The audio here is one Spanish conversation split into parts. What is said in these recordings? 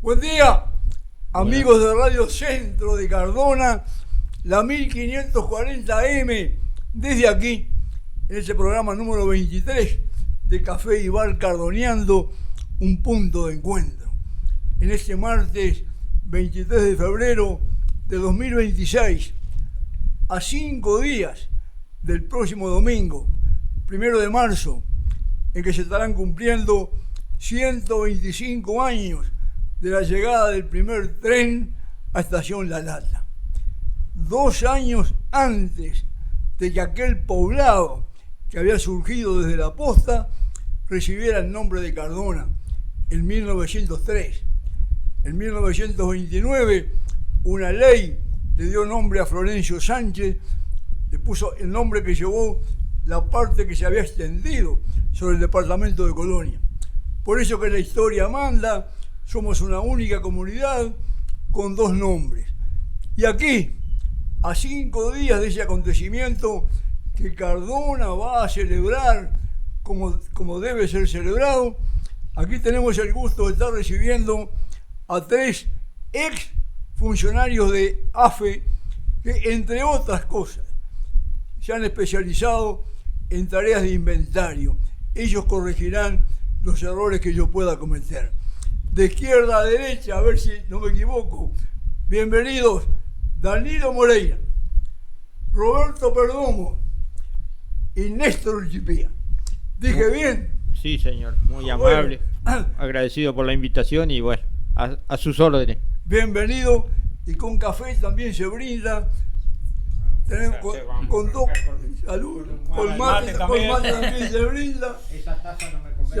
Buen día, amigos de Radio Centro de Cardona, la 1540M, desde aquí, en ese programa número 23 de Café y Bar Cardoneando, un punto de encuentro. En este martes 23 de febrero de 2026, a 5 días del próximo domingo, 1 de marzo, en que se estarán cumpliendo 125 años de la llegada del primer tren a Estación La Lata. 2 años antes de que aquel poblado que había surgido desde la posta recibiera el nombre de Cardona en 1903. En 1929 una ley le dio nombre a Florencio Sánchez, le puso el nombre que llevó la parte que se había extendido sobre el departamento de Colonia. Por eso que la historia manda, somos una única comunidad con 2 nombres. Y aquí, a 5 días de ese acontecimiento que Cardona va a celebrar como debe ser celebrado, aquí tenemos el gusto de estar recibiendo a 3 ex funcionarios de AFE que, entre otras cosas, se han especializado en tareas de inventario. Ellos corregirán los errores que yo pueda cometer. De izquierda a derecha, a ver si no me equivoco. Bienvenidos, Danilo Moreira, Roberto Perdomo y Néstor Chipía. ¿Dije bien? Sí, señor, muy amable, agradecido por la invitación y bueno, a sus órdenes. Bienvenido, y con café también se brinda. Tenemos con dos, salud, con mate también se brinda. Esa taza no me convence.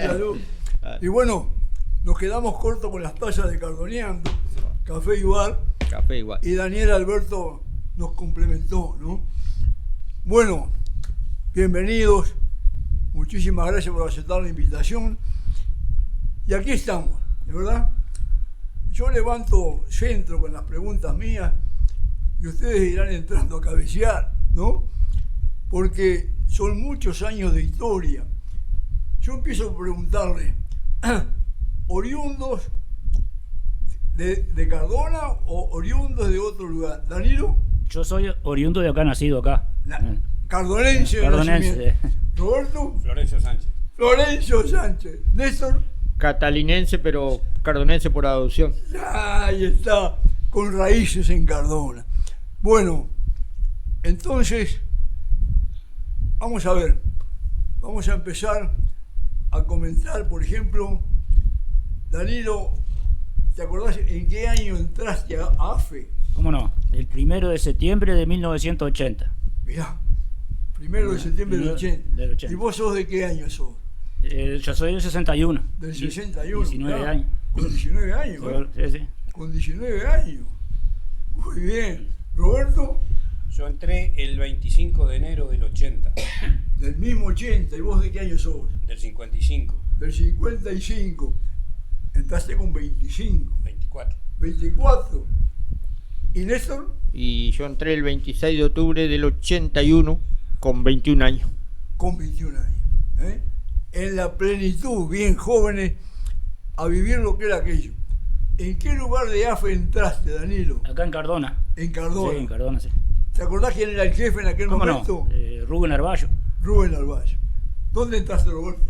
Salud. Y bueno, nos quedamos cortos con las tazas de Cardoneando, Café y Bar. Café igual. Y Daniel Alberto nos complementó, ¿no? Bueno, bienvenidos, muchísimas gracias por aceptar la invitación. Y aquí estamos, ¿de verdad? Yo levanto centro con las preguntas mías y ustedes irán entrando a cabecear, ¿no? Porque son muchos años de historia. Yo empiezo a preguntarle, ¿oriundos de Cardona o oriundos de otro lugar? ¿Danilo? Yo soy oriundo de acá, nacido acá. Cardonense. Cardonense. ¿Roberto? Florencio Sánchez. Florencio Sánchez. ¿Néstor? Catalinense, pero cardonense por adopción. Ahí está, con raíces en Cardona. Bueno, entonces, vamos a ver, vamos a empezar a comentar, por ejemplo, Danilo, ¿te acordás en qué año entraste a AFE? ¿Cómo no? El 1 de septiembre de 1980. Mirá, 1 de septiembre del 80. ¿Y vos sos de qué año sos? Yo soy del 61. Del 61. 19 claro. años. Con 19 años, ¿eh? Sí, sí. Con 19 años. Muy bien. ¿Roberto? Yo entré el 25 de enero del 80. Del mismo 80. ¿Y vos de qué año sos? Del 55. Del 55. Entraste con 25. 24. 24. ¿Y Néstor? Y yo entré el 26 de octubre del 81 con 21 años. Con 21 años. ¿Eh? En la plenitud, bien jóvenes, a vivir lo que era aquello. ¿En qué lugar de AFE entraste, Danilo? Acá en Cardona. En Cardona. Sí, en Cardona, sí. ¿Te acordás quién era el jefe en aquel ¿Cómo momento? no? Rubén Arballo. Rubén Arballo. ¿Dónde entraste, Roberto?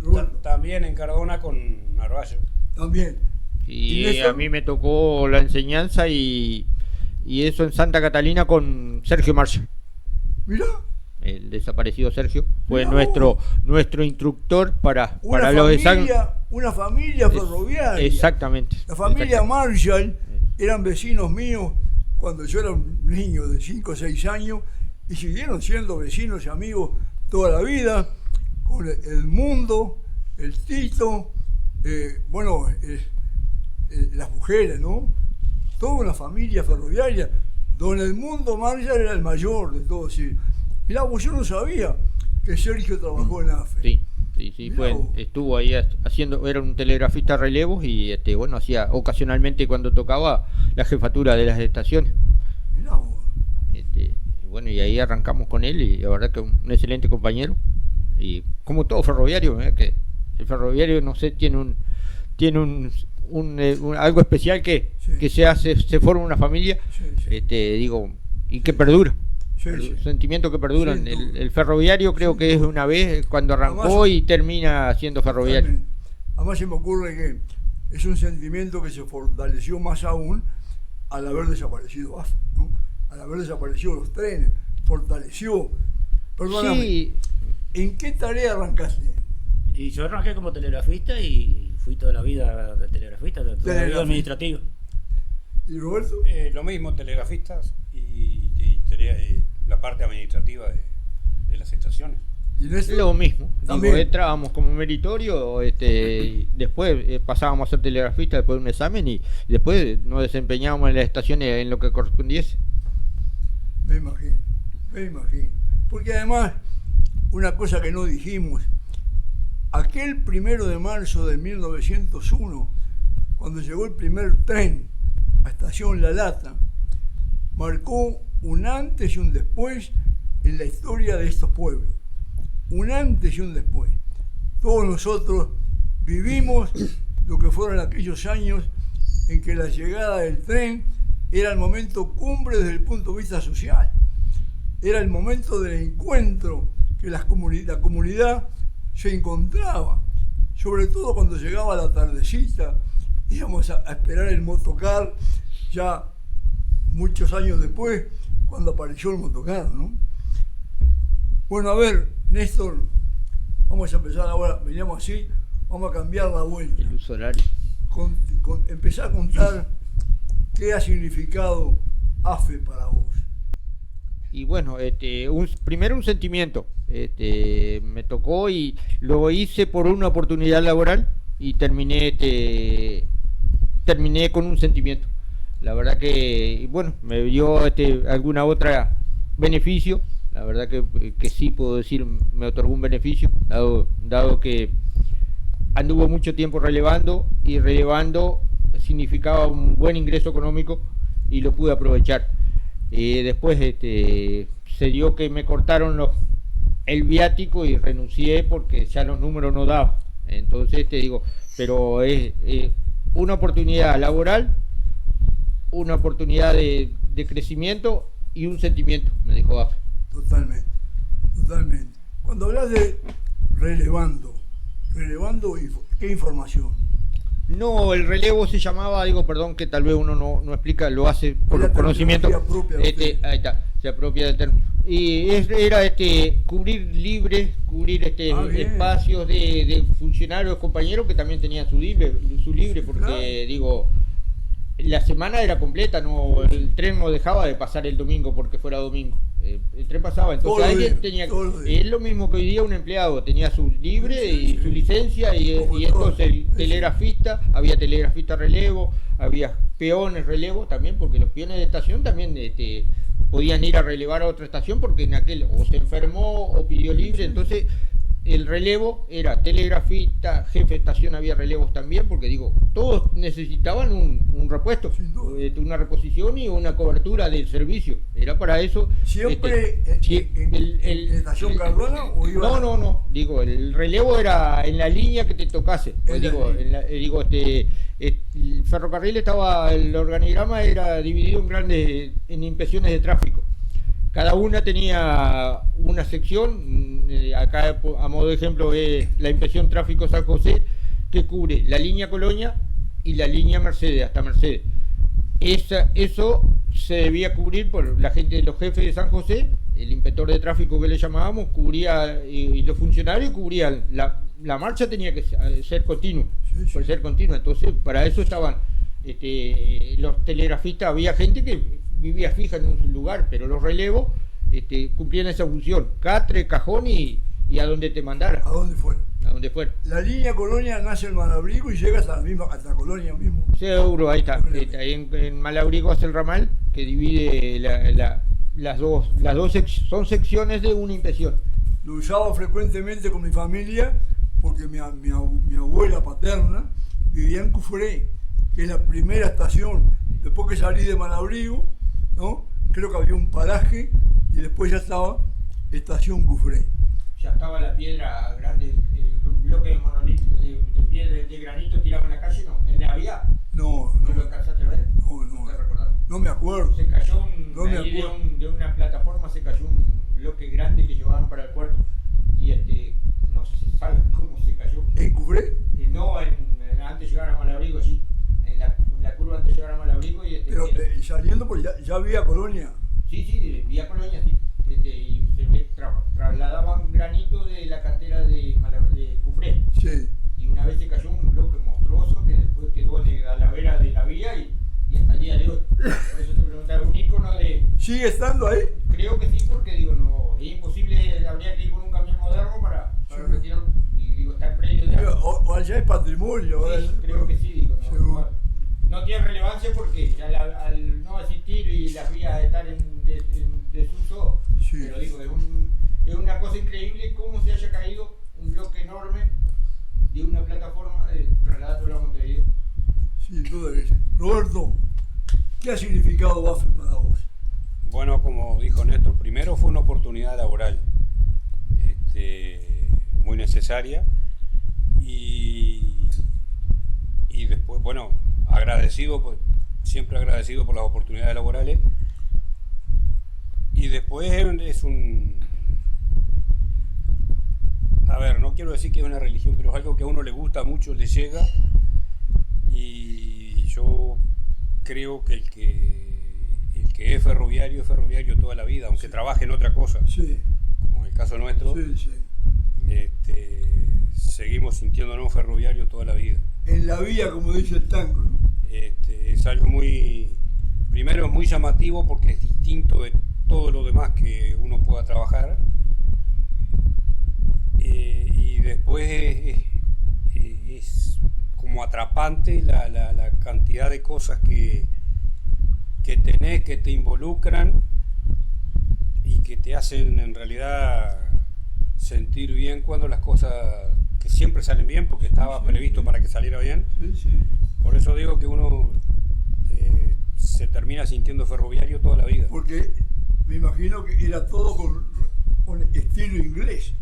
Roberto. También en Cardona con Arballo. También. Y a mí me tocó la enseñanza y eso en Santa Catalina con Sergio Marcia. Mirá. El desaparecido Sergio fue nuestro instructor para los exámenes. Una familia ferroviaria. Exactamente. La familia Marshall eran vecinos míos cuando yo era un niño de 5 o 6 años y siguieron siendo vecinos y amigos toda la vida, con el Mundo, el Tito, las mujeres, ¿no? Toda una familia ferroviaria. Don Edmundo Marshall era el mayor de todos. Sí. Mirá, vos, yo no sabía que Sergio trabajó en AFE. Sí, estuvo ahí haciendo, era un telegrafista a relevos y hacía ocasionalmente cuando tocaba la jefatura de las estaciones. Mirá vos. Y ahí arrancamos con él y la verdad que un excelente compañero. Y como todo ferroviario, que El ferroviario, no sé, tiene algo especial que se forma una familia, digo, y que perdura. El sentimiento que perdura. El ferroviario creo que es una vez cuando arrancó y termina siendo ferroviario. Además se me ocurre que es un sentimiento que se fortaleció más aún al haber desaparecido AFE, ¿no? Al haber desaparecido los trenes, fortaleció. Perdóname, Sí. ¿En qué tarea arrancaste? Y yo arranqué como telegrafista y fui toda la vida de telegrafista, toda la vida administrativo. ¿Y Roberto? Lo mismo, telegrafistas y la parte administrativa de las estaciones. ¿Y Néstor? Lo mismo, También. digo, entrábamos como meritorio, y después pasábamos a ser telegrafista después de un examen y después nos desempeñábamos en las estaciones en lo que correspondiese. Me imagino. Porque además, una cosa que no dijimos, aquel 1 de marzo de 1901, cuando llegó el primer tren a Estación La Lata, marcó un antes y un después en la historia de estos pueblos. Un antes y un después. Todos nosotros vivimos lo que fueron aquellos años en que la llegada del tren era el momento cumbre desde el punto de vista social. Era el momento del encuentro que la comunidad se encontraba, sobre todo cuando llegaba la tardecita, íbamos a esperar el motocar, ya muchos años después, cuando apareció el motocar, ¿no? Bueno, a ver, Néstor, vamos a empezar ahora, veníamos así, vamos a cambiar la vuelta. El uso horario. Empezar a contar qué ha significado AFE para vos. Y bueno, primero un sentimiento, me tocó y lo hice por una oportunidad laboral y terminé con un sentimiento. La verdad que, bueno, me dio alguna otra beneficio, la verdad que sí puedo decir, me otorgó un beneficio, dado que anduvo mucho tiempo relevando significaba un buen ingreso económico y lo pude aprovechar. Después se dio que me cortaron el viático y renuncié porque ya los números no daban. Entonces pero es una oportunidad laboral, una oportunidad de crecimiento y un sentimiento, me dijo AFE. Totalmente. Cuando hablas de relevando, ¿qué información? No, el relevo se llamaba, perdón que tal vez uno no explica, lo hace por La conocimiento. propia de usted. Ahí está, se apropia del término. Y era cubrir Bien. espacios de funcionarios, compañeros que también tenían su libre, porque Claro. La semana era completa, el tren no dejaba de pasar el domingo porque fuera domingo. El tren pasaba, entonces Todos los alguien días, tenía. todos los días. Es lo mismo que hoy día un empleado tenía su libre y su licencia, Como y todo. entonces el telegrafista, había telegrafista relevo, había peones relevo también, porque los peones de estación también podían ir a relevar a otra estación porque en aquel o se enfermó o pidió libre, entonces el relevo era telegrafista, jefe de estación, había relevos también, porque todos necesitaban un repuesto, Sin duda. una reposición y una cobertura del servicio. Era para eso. ¿Siempre en Estación Cardona o iba? No, el relevo era en la línea que te tocase. En la línea. El ferrocarril el organigrama era dividido en inspecciones de tráfico. Cada una tenía una sección, acá a modo de ejemplo la inspección tráfico San José, que cubre la línea Colonia y la línea Mercedes, hasta Mercedes. Eso se debía cubrir por la gente, los jefes de San José, el inspector de tráfico que le llamábamos, cubría, y los funcionarios cubrían, la marcha tenía que ser continua, Sí. ser continua, entonces para eso estaban los telegrafistas, había gente que vivía fija en un lugar, pero los relevos cumplían esa función, catre, cajón y a donde te mandara, ¿A dónde fue? a donde fuera. La línea Colonia nace en Malabrigo y llega hasta Colonia mismo. Seguro, ahí está. Ahí en Malabrigo hace el ramal que divide las dos son secciones de una inspección. Lo usaba frecuentemente con mi familia porque mi abuela paterna vivía en Cufré, que es la primera estación. Después que salí de Malabrigo, ¿no? Creo que había un paraje y después ya estaba Estación Cufré. Ya estaba la piedra grande, el bloque monolítico y de una plataforma se cayó un bloque grande que llevaban para el puerto y no se sabe cómo se cayó. ¿En Cufré? No, antes de llegar a Malabrigo, sí. En la curva antes de llegar a Malabrigo Pero saliendo, pues ya había colonia. Sí, vía Colonia, sí. Y se trasladaban granito de la cantera de Cufré. Sí. Y una vez se cayó un bloque monstruoso que después quedó a la vera de la vía y hasta el día de hoy. Por eso te preguntaba, un ícono de... ¿Sigue estando ahí? Creo que sí, porque digo, no, es imposible, habría que ir con un camión moderno para retirarlo. Y digo, está el predio de... O allá es patrimonio. Sí, creo que sí, digo, Seguro. no tiene relevancia porque ya al no existir y las vías estar en desuso, Sí. pero digo, es una cosa increíble cómo se haya caído un bloque enorme de una plataforma de traslado a Montevideo. Sin duda que sí. Roberto, ¿qué ha significado BAFE para vos? Bueno, como dijo Néstor, primero fue una oportunidad laboral muy necesaria y después, bueno, siempre agradecido por las oportunidades laborales y después a ver, no quiero decir que es una religión, pero es algo que a uno le gusta mucho, le llega y yo creo que el que es ferroviario toda la vida, aunque trabaje en otra cosa, Sí. como en el caso nuestro, Sí. seguimos sintiéndonos ferroviarios toda la vida. En la vía, como dice el tango, ¿no? Es algo primero es muy llamativo porque es distinto de todo lo demás que uno pueda trabajar, y después es como atrapante la cantidad de cosas que tenés, que te involucran y que te hacen en realidad sentir bien cuando las cosas, que siempre salen bien porque estaba previsto para que saliera bien. Sí. Por eso digo que uno se termina sintiendo ferroviario toda la vida. Porque me imagino que era todo con estilo inglés,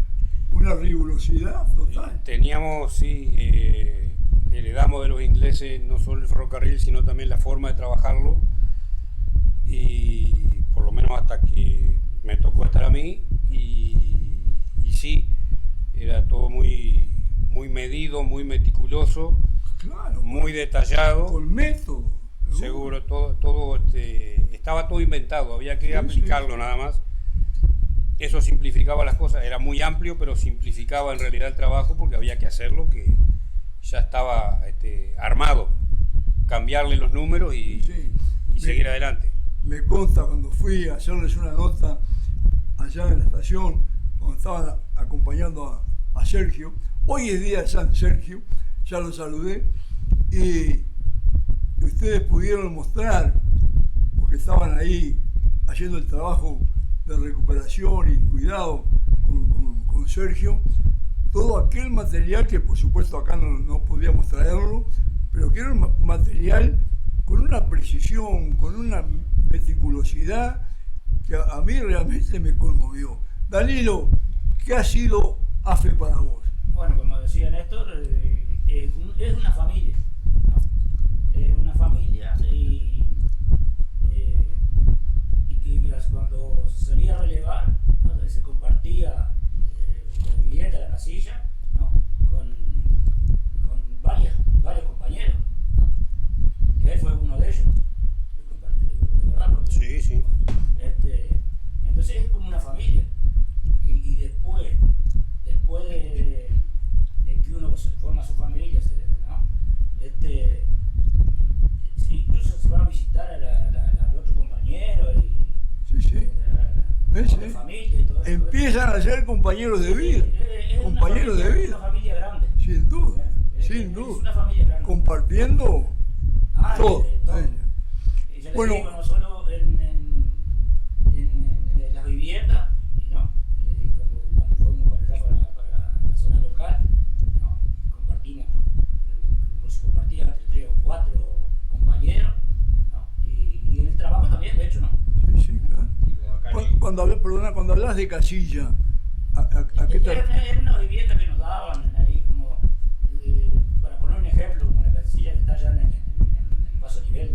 una rigurosidad total. Teníamos, sí, heredamos de los ingleses no solo el ferrocarril, sino también la forma de trabajarlo, y por lo menos hasta que me tocó estar a mí, y sí, era todo muy medido, muy meticuloso, Claro, muy detallado. con método. Seguro, todo estaba todo inventado, había que aplicarlo nada más. Eso simplificaba las cosas, era muy amplio, pero simplificaba en realidad el trabajo porque había que hacerlo, que ya estaba armado, cambiarle los números y seguir adelante. Me consta cuando fui a hacerles una nota allá en la estación, cuando estaban acompañando a Sergio. Hoy es día de San Sergio, ya lo saludé, y ustedes pudieron mostrar, porque estaban ahí haciendo el trabajo de recuperación y cuidado con Sergio, todo aquel material que por supuesto acá no podíamos traerlo, pero que era un material con una precisión, con una meticulosidad que a mí realmente me conmovió. Danilo, ¿qué ha sido AFE para vos? Bueno, como decía Néstor, es una familia, ¿no? Es una familia y que cuando se salía a relevar, ¿no? Se compartía la vivienda, la casilla, ¿no? con varios compañeros, ¿no? Y él fue uno de ellos, de verdad, porque, Sí. entonces es como una familia, y después de que uno forma su familia, ¿no? Incluso se va a visitar al otro compañero y la familia y todo eso. Empiezan a ser compañeros de vida, compañeros de vida. Es una familia grande. Sin duda, Es una familia grande. compartiendo todo. Y ya les Bueno, digo, no solo en las viviendas, ¿no? Cuando fuimos para allá, para la zona local, ¿no? Compartimos, como se compartía entre 3 o 4 compañeros, ¿no? Y en el trabajo también, de hecho, ¿no? Sí, claro. Cuando hablas de casilla, ¿a qué te Era una vivienda que nos daban ahí como, para poner un ejemplo, como la casilla que está allá en el paso a nivel,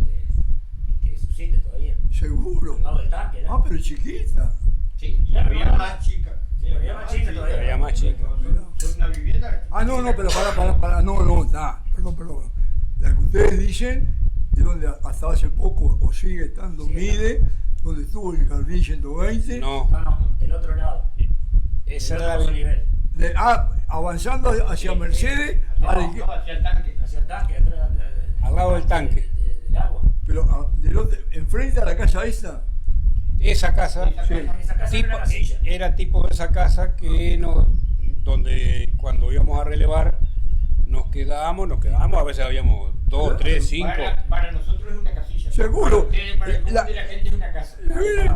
que existe todavía. Seguro. Al lado del tanque, ¿no? Ah, pero chiquita. Sí, y había más chica. Sí, había más chica todavía. Había más chica. Son una vivienda. Ah, no, pero para, no, está, perdón. La que ustedes dicen es donde hasta hace poco, o sigue estando Sí, Mide, donde estuvo el jardín 120. No, No, del otro lado. esa Del era otro la... nivel. Avanzando hacia Sí, Mercedes, sí. a la No, izquier- no, hacia el tanque. Hacia el tanque, atrás. Al lado del tanque. Del agua. pero enfrente a la casa esa. Esa casa Esa casa era una casilla. era tipo de esa casa que donde cuando íbamos a relevar nos quedábamos, a veces habíamos 2, 3, 5. Para nosotros es una casilla. Seguro. Para el común de la gente es una casa.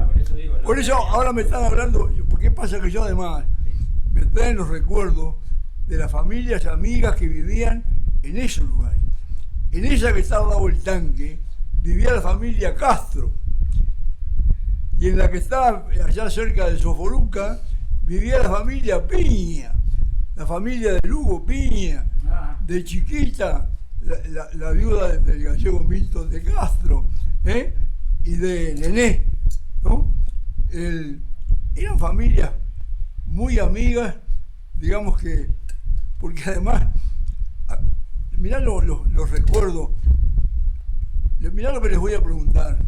Por eso digo. Por eso ahora me están hablando, ¿por qué pasa que yo además me traen los recuerdos de las familias amigas que vivían en esos lugares? En esa que estaba al lado del tanque vivía la familia Castro, y en la que estaba allá cerca de Sofoluca vivía la familia Piña, la familia de Lugo Piña, Ah, de Chiquita, la viuda del gallego Milton de Castro, y de Nené, ¿no? Eran familias muy amigas, digamos que, porque además, mirá los recuerdos, mirá lo que les voy a preguntar.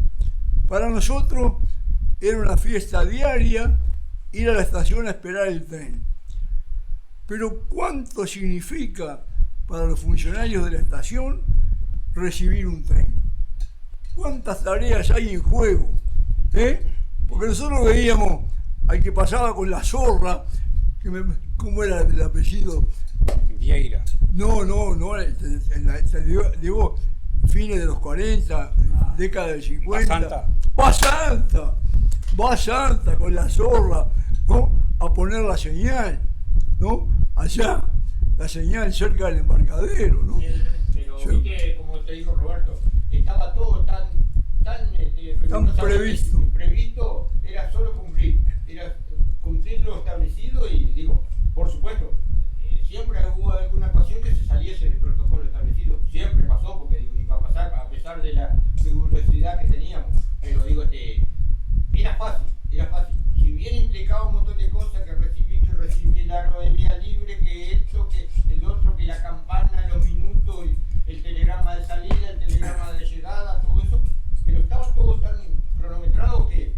Para nosotros era una fiesta diaria ir a la estación a esperar el tren. Pero ¿cuánto significa para los funcionarios de la estación recibir un tren? ¿Cuántas tareas hay en juego? Porque nosotros veíamos al que pasaba con la zorra, ¿cómo era el apellido? Vieira. No, digo, fines de los 40, década del 50. Va Santa con la zorra, ¿no? A poner la señal, ¿no? Allá, la señal cerca del embarcadero, ¿no? Pero Sí. viste, como te dijo Roberto, estaba todo tan previsto. Previsto, era solo cumplir lo establecido y digo, por supuesto, siempre hubo alguna ocasión que se saliese del protocolo establecido, siempre pasó, porque digo, iba a pasar a pesar de la rigurosidad que teníamos, pero digo, era fácil, si bien implicaba un montón de cosas, que recibí largo de vía libre, que esto, que el otro, que la campana, los minutos, el telegrama de salida, el telegrama de llegada, todo eso, pero estaba todo tan cronometrado que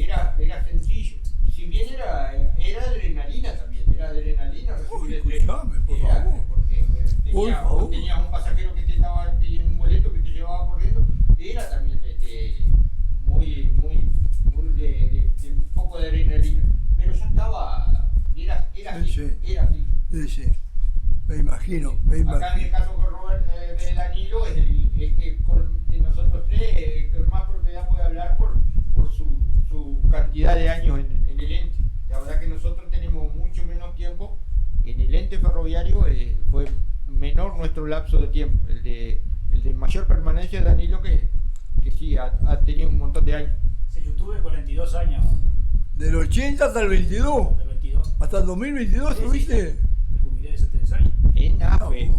era sencillo. Si bien era adrenalina también, recibir el tren. Escuchame, por favor. Porque Por favor. tenías un pasajero que te estaba pidiendo un boleto que te llevaba corriendo, era también muy de un poco de adrenalina. Pero ya estaba, era así, Sí. era así. Sí, me imagino. Acá en el caso con Robert de Danilo es el que de nosotros tres que más propiedad puede hablar por su cantidad de años en el ente. La verdad que nosotros tenemos mucho menos tiempo. En el ente ferroviario fue menor nuestro lapso de tiempo. El de mayor permanencia de Danilo que sí, ha tenido un montón de años. sí, yo tuve 42 años, Del 80 hasta el 22. del 22. Hasta el 2022 Sí, tuviste. sí. Me jubilé de hace 3 años. En AFE,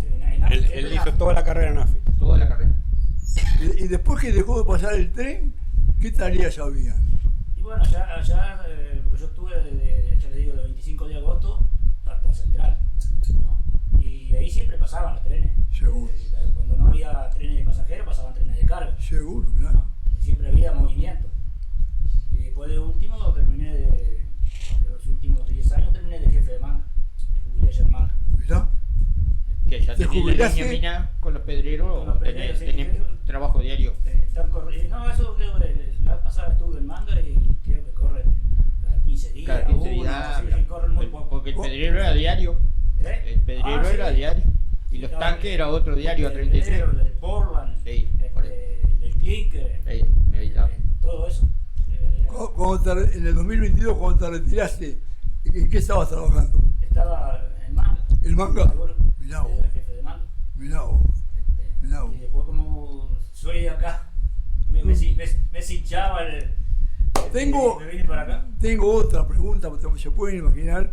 Él hizo toda la carrera en AFE. toda la carrera. Y después que dejó de pasar el tren, ¿qué tareas había? Y bueno, allá porque yo estuve ya le digo, del 25 de agosto hasta Central, ¿no? Y ahí siempre pasaban los trenes. Seguro. Cuando no había trenes de pasajeros, pasaban trenes de carga, Seguro, claro. ¿no? Y siempre había movimiento. Y después de último, terminé de los últimos 10 años, terminé de jefe de manga. Me jubilé ya en manga. ¿Verdad? Que ya ¿Te tenés la jubilaste? línea mina con los pedreros, Con los pedreros, sí, tenés sí. trabajo diario. No, eso creo que la vez pasada estuve en manga y creo que corren cada 15 días. Cada 15 uno, días, sí, sí, corren muy poco. porque el pedrero era diario. ¿Eh? El pedrero Ah, sí. era diario. Y los tanques era otro diario a 33. El del Portland, Sí, por eso. el del Clinker, Ahí está. todo eso. En el 2022, cuando te retiraste, ¿en qué estabas trabajando? Estaba en manga. ¿El manga? Seguro. Mirá vos. Era jefe de manga. Mirá vos. Mirá vos. Y después como soy de acá, me cinchaba Tengo- me vine para acá. Tengo otra pregunta, porque se pueden imaginar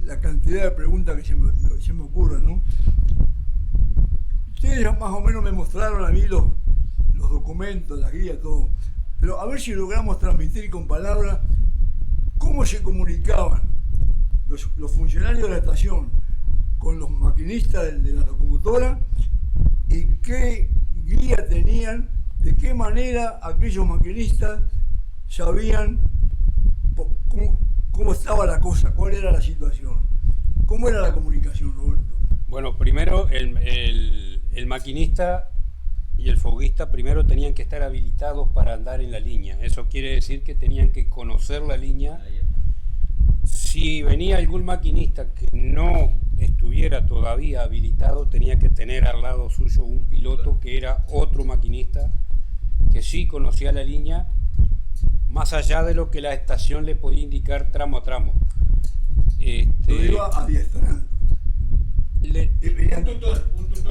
la cantidad de preguntas que se me ocurren, ¿no? Ustedes ya más o menos me mostraron a mí los los documentos, las guías, todo. Pero a ver si logramos transmitir con palabras cómo se comunicaban los funcionarios de la estación con los maquinistas de la locomotora y qué guía tenían, de qué manera aquellos maquinistas sabían cómo estaba la cosa, cuál era la situación, cómo era la comunicación, Roberto. Bueno, primero el maquinista y el foguista primero tenían que estar habilitados para andar en la línea. Eso quiere decir que tenían que conocer la línea. Si venía algún maquinista que no estuviera todavía habilitado, tenía que tener al lado suyo un piloto que era otro maquinista que sí conocía la línea, más allá de lo que la estación le podía indicar tramo a tramo. Lo iba adiestrando.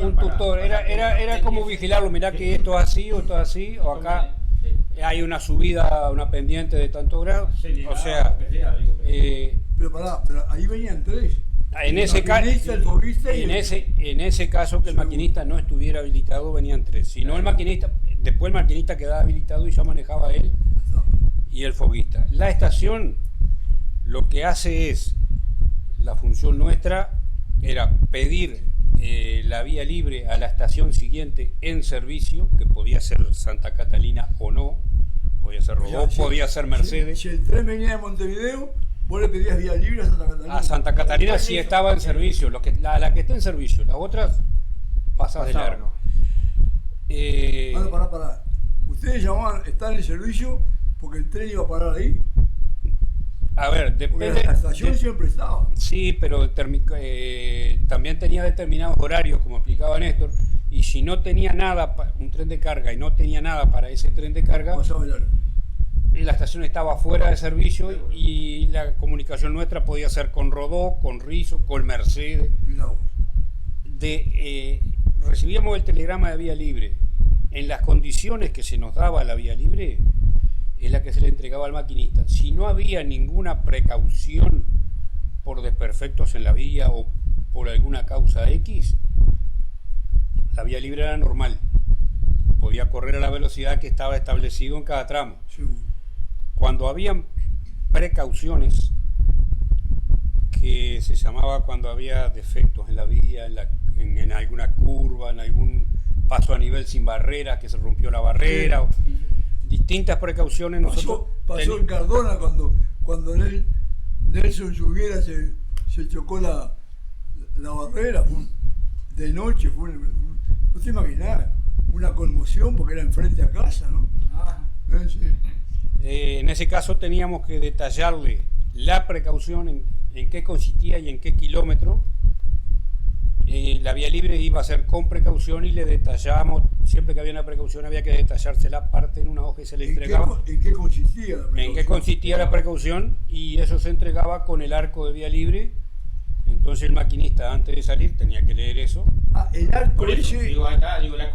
Un tutor, era como vigilarlo, mirá que esto es así o esto es así, o acá hay una subida, una pendiente de tanto grado, o sea, pero pará, pero ahí venían tres. en ese caso que el maquinista no estuviera habilitado venían tres, si no el maquinista, después el maquinista quedaba habilitado y ya manejaba él y el foguista. La estación lo que hace es, la función nuestra era pedir la vía libre a la estación siguiente en servicio, que podía ser Santa Catalina o no, podía ser Rodó, podía ser Mercedes. Si el tren venía de Montevideo, vos le pedías vía libre a Santa Catalina. A Santa Catalina sí estaba en servicio, la que está en servicio, las otras pasas de largo. Pará. Ustedes llamaban, están en servicio porque el tren iba a parar ahí. A ver, depende. La estación siempre estaba. Sí, pero también tenía determinados horarios, como explicaba Néstor, y si no tenía nada, un tren de carga, y no tenía nada para ese tren de carga, la estación estaba fuera de servicio y la comunicación nuestra podía ser con Rodó, con Rizo, con Mercedes. Recibíamos el telegrama de vía libre. En las condiciones que se nos daba la vía libre, es la que se le entregaba al maquinista. Si no había ninguna precaución por desperfectos en la vía o por alguna causa X, la vía libre era normal. Podía correr a la velocidad que estaba establecido en cada tramo. Sí. Cuando habían precauciones, que se llamaba cuando había defectos en la vía, en alguna curva, en algún paso a nivel sin barreras, que se rompió la barrera, Sí. Distintas precauciones. Pasó en Cardona cuando Nelson Lluviera se chocó la barrera, de noche, no te imaginás, una conmoción porque era enfrente a casa, ¿no? Sí. En ese caso teníamos que detallarle la precaución, en qué consistía y en qué kilómetro. La vía libre iba a ser con precaución y le detallábamos, siempre que había una precaución había que detallarse la parte en una hoja y se le entregaba. ¿En qué consistía la precaución? En qué consistía la precaución, y eso se entregaba con el arco de vía libre. Entonces el maquinista antes de salir tenía que leer eso. El arco Por eso, ese... la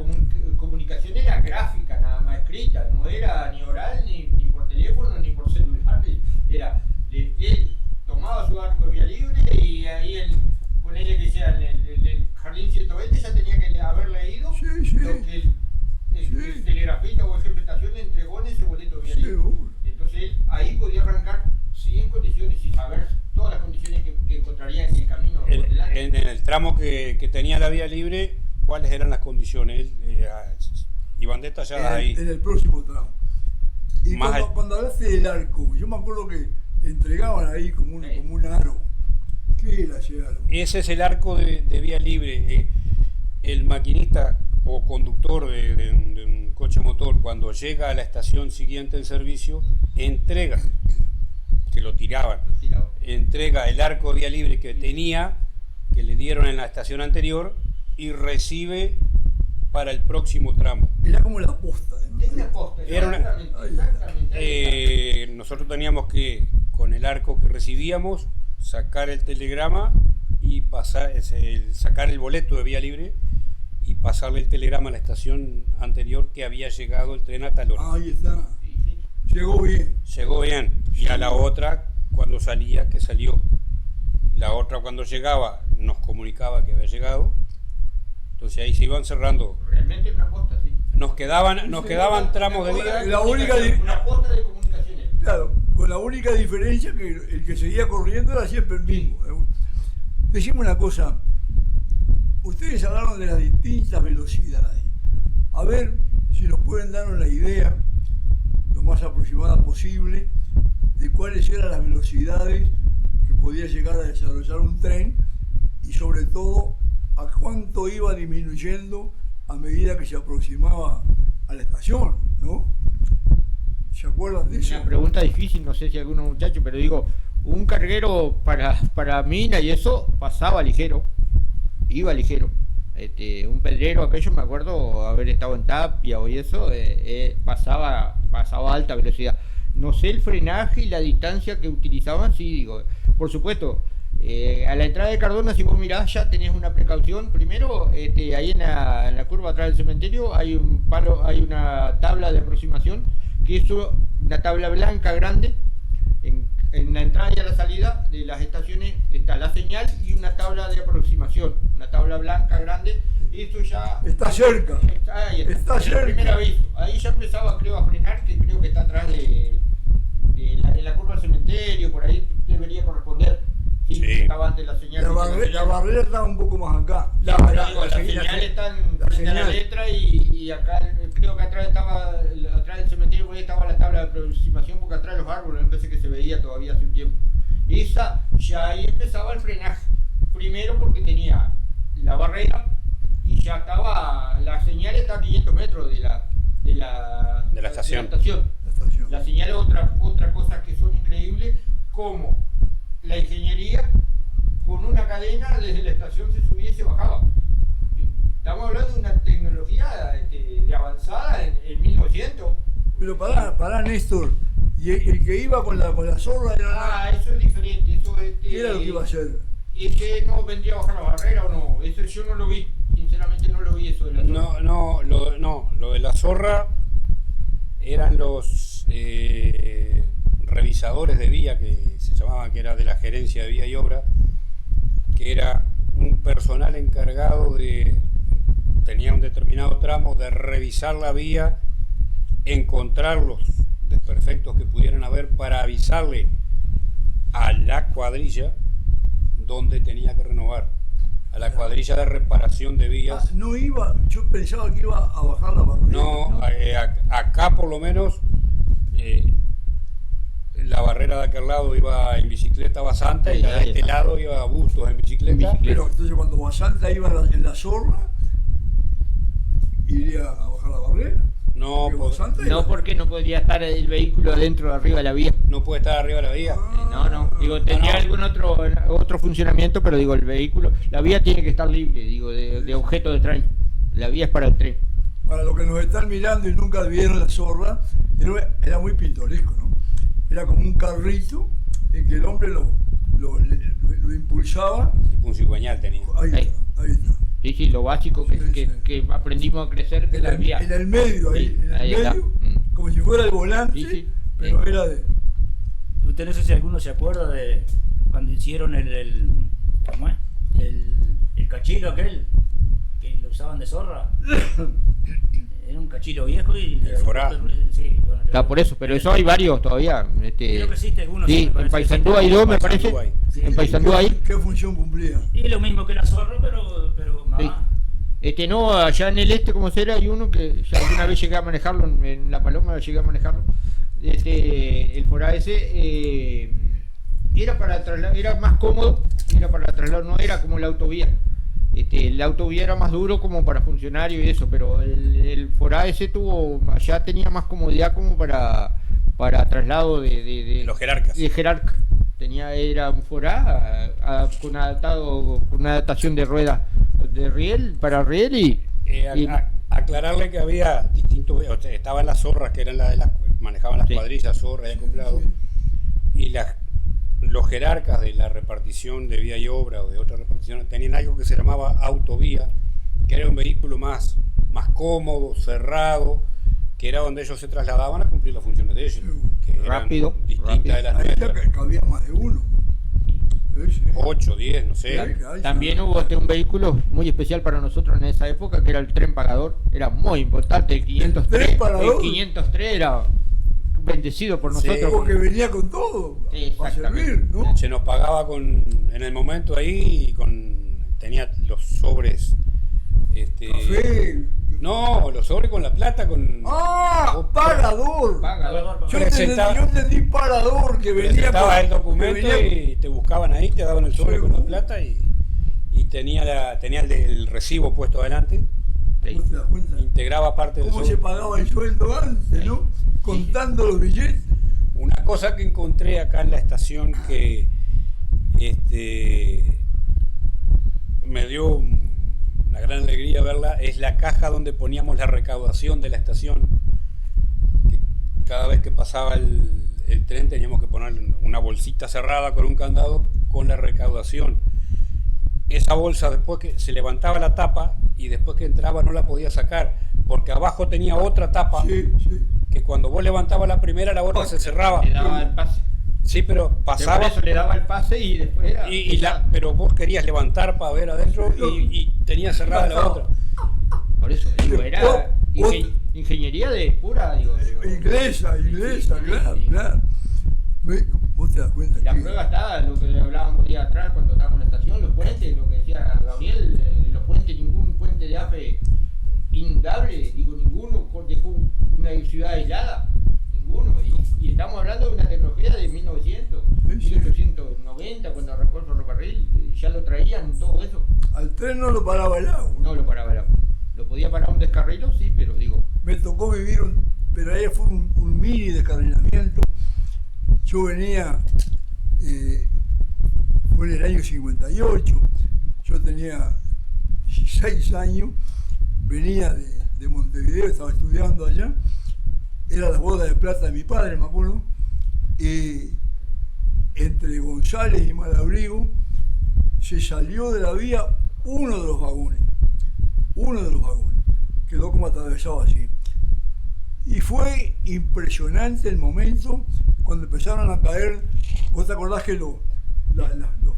comunicación era gráfica, nada más escrita, no era ni oral, ni por teléfono, ni por celular. Era, él tomaba su arco de vía libre y ahí ponerle que sea el Jardín 120 ya tenía que haber leído lo que el telegrafista o el jefe de estación le entregó en ese boleto de vía libre. Entonces él ahí podía arrancar sin condiciones y saber todas las condiciones que encontraría en el camino. En el tramo que tenía la vía libre, cuáles eran las condiciones. Iban detalladas ahí. En el próximo tramo. Y Más cuando hablaste del arco, yo me acuerdo que entregaban ahí como un aro. ¿Qué era ese aro? Ese es el arco de vía libre. El maquinista o conductor de un coche motor, cuando llega a la estación siguiente en servicio, entrega, que lo tiraban, entrega el arco de vía libre que tenía, que le dieron en la estación anterior, y recibe para el próximo tramo. Era como la posta. Es la posta, exactamente. Nosotros teníamos que, con el arco que recibíamos, sacar el telegrama y sacar el boleto de vía libre y pasarle el telegrama a la estación anterior que había llegado el tren a tal hora. Ahí está. Llegó bien. Llegó bien. Y a la otra, cuando salía, que salió. La otra, cuando llegaba, nos comunicaba que había llegado. Entonces ahí se iban cerrando. Realmente una posta, sí. nos quedaban tramos de vía. La única una posta de comunicaciones. Claro, con la única diferencia que el que seguía corriendo era siempre el mismo. Decime una cosa, ustedes hablaron de las distintas velocidades. A ver si nos pueden dar una idea, lo más aproximada posible, de cuáles eran las velocidades que podía llegar a desarrollar un tren y sobre todo a cuánto iba disminuyendo a medida que se aproximaba a la estación, ¿no? ¿Se acuerdan de eso? Una pregunta difícil, no sé si algunos muchachos, pero digo, un carguero para mina y eso pasaba ligero, iba ligero. Un pedrero, aquello me acuerdo haber estado en Tapia o eso, pasaba a alta velocidad. No sé el frenaje y la distancia que utilizaban, sí, digo, por supuesto, a la entrada de Cardona, si vos mirás, ya tenés una precaución. Primero, ahí en la curva atrás del cementerio hay un palo, hay una tabla de aproximación, que es una tabla blanca grande. En la entrada y a la salida de las estaciones está la señal y una tabla de aproximación, una tabla blanca grande. Eso ya está cerca. Está cerca. El primer aviso. Ahí ya empezaba, creo, a frenar, que creo que está atrás de la curva del cementerio, por ahí debería corresponder. Sí. Estaba ante la señal. La barrera estaba un poco más acá. La señal está frente a la letra y acá creo que atrás del cementerio por ahí estaba la tabla de aproximación, porque atrás de los árboles me parece que se veía todavía hace un tiempo. Esa ya ahí empezaba el frenaje. Primero porque tenía la barrera y ya estaba, la señal está a 500 metros de la estación. La señal es otra cosa que son increíbles, como la ingeniería con una cadena desde la estación se subía y se bajaba. Estamos hablando de una tecnología de avanzada en 1900. Pero pará Néstor, y el que iba con la zorra era... eso es diferente. Eso, ¿qué era lo que iba a hacer? Ese no vendría a bajar la barrera o no, eso yo no lo vi, sinceramente no lo vi eso de la zorra. Lo de la zorra eran los revisadores de vía, que se llamaban, que era de la gerencia de vía y obra, que era un personal encargado tenía un determinado tramo de revisar la vía, encontrar los desperfectos que pudieran haber para avisarle a la cuadrilla donde tenía que renovar, a la cuadrilla de reparación de vías. No iba, yo pensaba que iba a bajar la barrera. No, acá por lo menos la barrera de aquel lado iba en bicicleta Basanta y la de este lado iba a Bustos en bicicleta. Pero entonces cuando Basanta iba en la zorra, iría a bajar la barrera. No, porque no podría estar el vehículo adentro, arriba de la vía. No puede estar arriba de la vía. No. Digo, tenía algún otro funcionamiento, pero digo, el vehículo, la vía tiene que estar libre, digo, de objeto de tren. La vía es para el tren. Para los que nos están mirando y nunca vieron la zorra, era muy pintoresco, ¿no? Era como un carrito en que el hombre lo impulsaba. Un cigüeñal tenía. Ahí está. Sí, lo básico que aprendimos a crecer. En el medio, ahí como si fuera el volante, pero era de... Usted no sé si alguno se acuerda de cuando hicieron ¿cómo es? El cachilo aquel, que lo usaban de zorra. Era un cachilo viejo y... El forá. Sí, bueno, está por eso, pero eso hay varios todavía. Creo que existe algunos. Sí, en Paysandú hay dos, me parece. Sí, en Paysandú hay. ¿Qué función cumplía? Y lo mismo que la zorra, pero más. Sí. No, allá en el este, como será, hay uno que ya alguna vez llegué a manejarlo, en La Paloma llegué a manejarlo. El Forá ese era para trasladar, era más cómodo, era para trasladar, no era como la autovía. La autovía era más duro como para funcionarios y eso, pero el Forá ese allá tenía más comodidad como para traslado de los jerarcas. De jerarca. Era un Forá con una adaptación de rueda de riel para riel y aclararle que había distintos, estaban las zorras que eran manejaban las cuadrillas, zorras y comprado, y los jerarcas de la repartición de vía y obra o de otras reparticiones tenían algo que se llamaba autovía, que era un vehículo más cómodo, cerrado, que era donde ellos se trasladaban a cumplir las funciones de ellos, que rápido, distintas de las nuestras. Cabía más de uno. Sí, sí. 8, 10, no sé. Sí, claro. También hubo un vehículo muy especial para nosotros en esa época, que era el tren pagador. Era muy importante, el 503. tren pagador? El 503 era bendecido por Sí. nosotros. Porque venía con todo. Sí, Para exactamente. servir, ¿no? Se nos pagaba en el momento ahí, tenía los sobres. Café. No, los sobres con la plata, ¡Ah! ¡Pagador! Pagador. Yo Presentaba- entendí parador que venía Presentaba el que documento venía- y te buscaban ahí, te daban el sobre Sí. con la plata y tenía el recibo puesto adelante. ¿Cómo te das cuenta? Integraba parte del ¿Cómo se sobre. pagaba el sueldo antes, no? Contando los billetes. Una cosa que encontré acá en la estación que me dio una gran alegría verla, es la caja donde poníamos la recaudación de la estación. Que cada vez que pasaba el tren teníamos que poner una bolsita cerrada con un candado con la recaudación. Esa bolsa, después que se levantaba la tapa y después que entraba no la podía sacar, porque abajo tenía otra tapa Sí, sí. que cuando vos levantabas la primera, la otra se cerraba. Le daba el pase. Sí, pero Por pasaba. eso le daba el pase y después era. Pero vos querías levantar para ver adentro y tenías cerrada la otra. Por eso, digo, era Vos- ingeniería de pura, digo. Inglesa, claro, Sí. claro. ¿Vos te das cuenta? La que- prueba está, lo que hablábamos día atrás cuando estábamos en la estación, los puentes, lo que decía Gabriel, los puentes, ningún puente de AFE inundable, digo, ninguno dejó una ciudad aislada, ninguno. Y estamos hablando de una tecnología de 1900, Sí, sí. 1890, cuando arrancó el ferrocarril, ya lo traían, todo eso. Al tren no lo paraba el agua. No lo paraba el agua. Lo podía parar un descarrilo, sí, pero digo, Me tocó vivir, pero ahí fue un mini descarrilamiento. Yo venía, fue en el año 58, yo tenía 16 años, venía de Montevideo, estaba estudiando allá, era la boda de plata de mi padre, me acuerdo, y entre González y Malabrigo se salió de la vía uno de los vagones, quedó como atravesado así. Y fue impresionante el momento cuando empezaron a caer, vos te acordás que los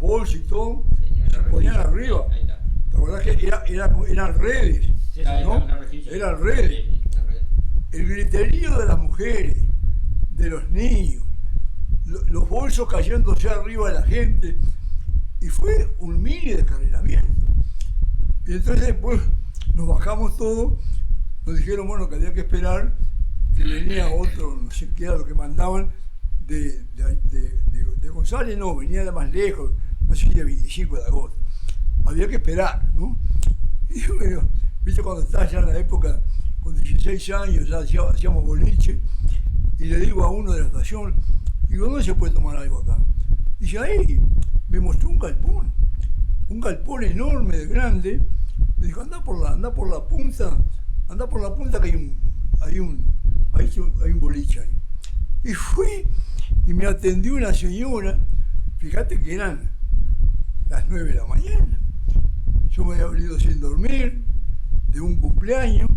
bolsos y todo señora, se ponían rejilla. arriba, Ahí está. ¿te acordás que eran redes? Sí, Ahí está, ¿no? una rejilla. Eran redes. Sí, una red. El griterío de las mujeres, de los niños, los bolsos cayéndose arriba de la gente, y fue un mini descarrilamiento. Y entonces después nos bajamos todos, nos dijeron bueno que había que esperar que venía otro, no sé qué era lo que mandaban de González, no, venía de más lejos, no sé si de 25 de agosto. Había que esperar, ¿no? Y bueno, viste cuando estás ya en la época, con 16 años, ya hacíamos boliche, y le digo a uno de la estación, digo, ¿dónde se puede tomar algo acá? Y dice, ahí, me mostró un galpón enorme, grande, me dijo, anda por la punta que hay un boliche ahí. Y fui, y me atendió una señora, fíjate que eran las 9 de la mañana. Yo me había venido sin dormir, de un cumpleaños,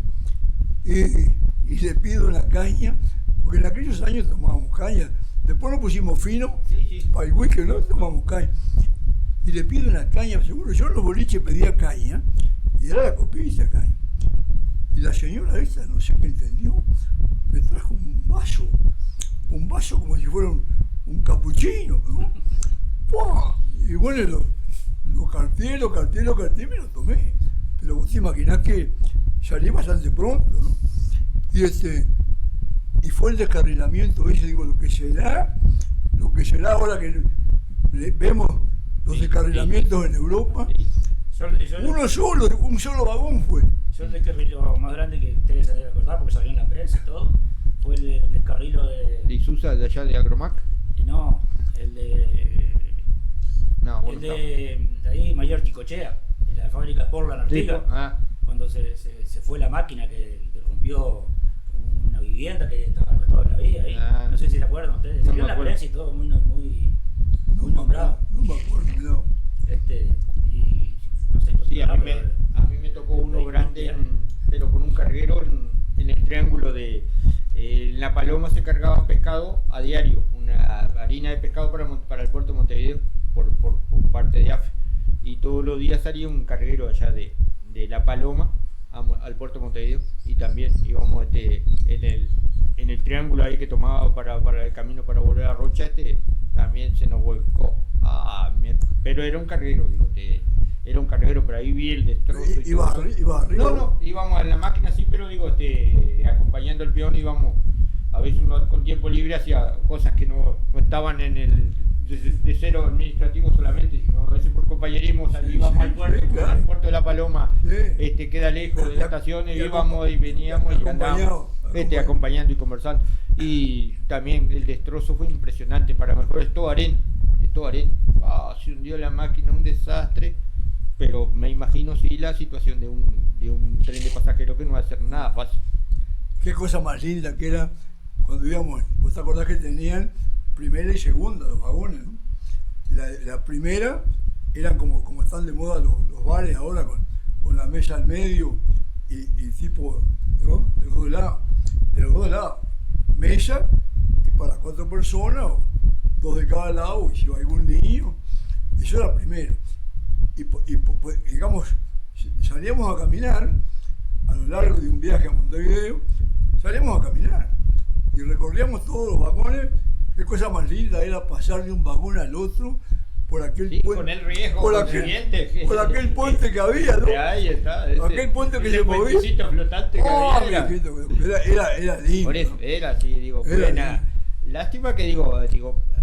y le pido una caña, porque en aquellos años tomábamos caña, después nos pusimos fino, Sí. para el whisky no tomamos caña. Y le pido una caña, seguro, yo en los boliches pedía caña, y era la copita caña. Y la señora esta, no sé qué entendió, me trajo un vaso como si fuera un capuchino, ¿no? ¡Pua! Y bueno, lo carté, me lo tomé. Pero vos te imaginás que salí bastante pronto, ¿no? Y fue el descarrilamiento ese, digo, lo que será ahora que vemos los descarrilamientos en Europa. Un solo vagón fue. Yo el descarrilo más grande que ustedes se deben acordar, porque salió en la prensa y todo, fue el descarrilo ¿De de... Isusa de allá de Agromac? No, el de... No, El bueno, de ahí, Mayor Chicochea, de la fábrica Portland Artigas, cuando se fue la máquina que rompió una vivienda que estaba toda la vida ahí. Ah. No sé si se acuerdan ustedes. No Salió me en la acuerdo. prensa y todo muy nombrado. No me acuerdo, no. Y no sé, Sí, a mí me tocó uno grande, pero con un carguero en el triángulo de... en La Paloma se cargaba pescado a diario, una harina de pescado para el puerto de Montevideo, por parte de AFE. Y todos los días salía un carguero allá de La Paloma al puerto de Montevideo, y también íbamos en el triángulo ahí que tomaba para el camino para volver a Rocha, también se nos volcó. Pero era un carguero, digo, era un carguero, pero ahí vi el destrozo. ¿Iba arriba? No, íbamos en la máquina sí, pero digo, acompañando al peón, íbamos, a veces uno con tiempo libre hacía cosas que no estaban en el de cero administrativo solamente, sino a veces por compañerismo íbamos al puerto, claro. al puerto de La Paloma, Sí. queda lejos de la estación, y íbamos y veníamos y andábamos acompañando y conversando. Y también el destrozo fue impresionante, para mejor es todo arena, se hundió la máquina, un desastre, pero me imagino sí la situación de un tren de pasajeros que no va a ser nada fácil. Qué cosa más linda que era cuando íbamos. ¿Vos te acordás que tenían primera y segunda los vagones, ¿no? La primera eran como están de moda los bares ahora, con la mesa al medio y tipo, ¿no? De los dos lados. Mesa y para 4 personas, o 2 de cada lado, y si va algún niño. Eso era primero. Pues, digamos, salíamos a caminar a lo largo de un viaje a Montevideo, salíamos a caminar y recorríamos todos los vagones. Qué cosa más linda era pasar de un vagón al otro por aquel Sí, puente, con el riesgo por aquel puente que había, ¿no? Ahí está, Aquel puente que se movía. puentecito flotante que Oh, había. era lindo. Por eso, ¿no? era así, digo, Era buena. Lástima que digo,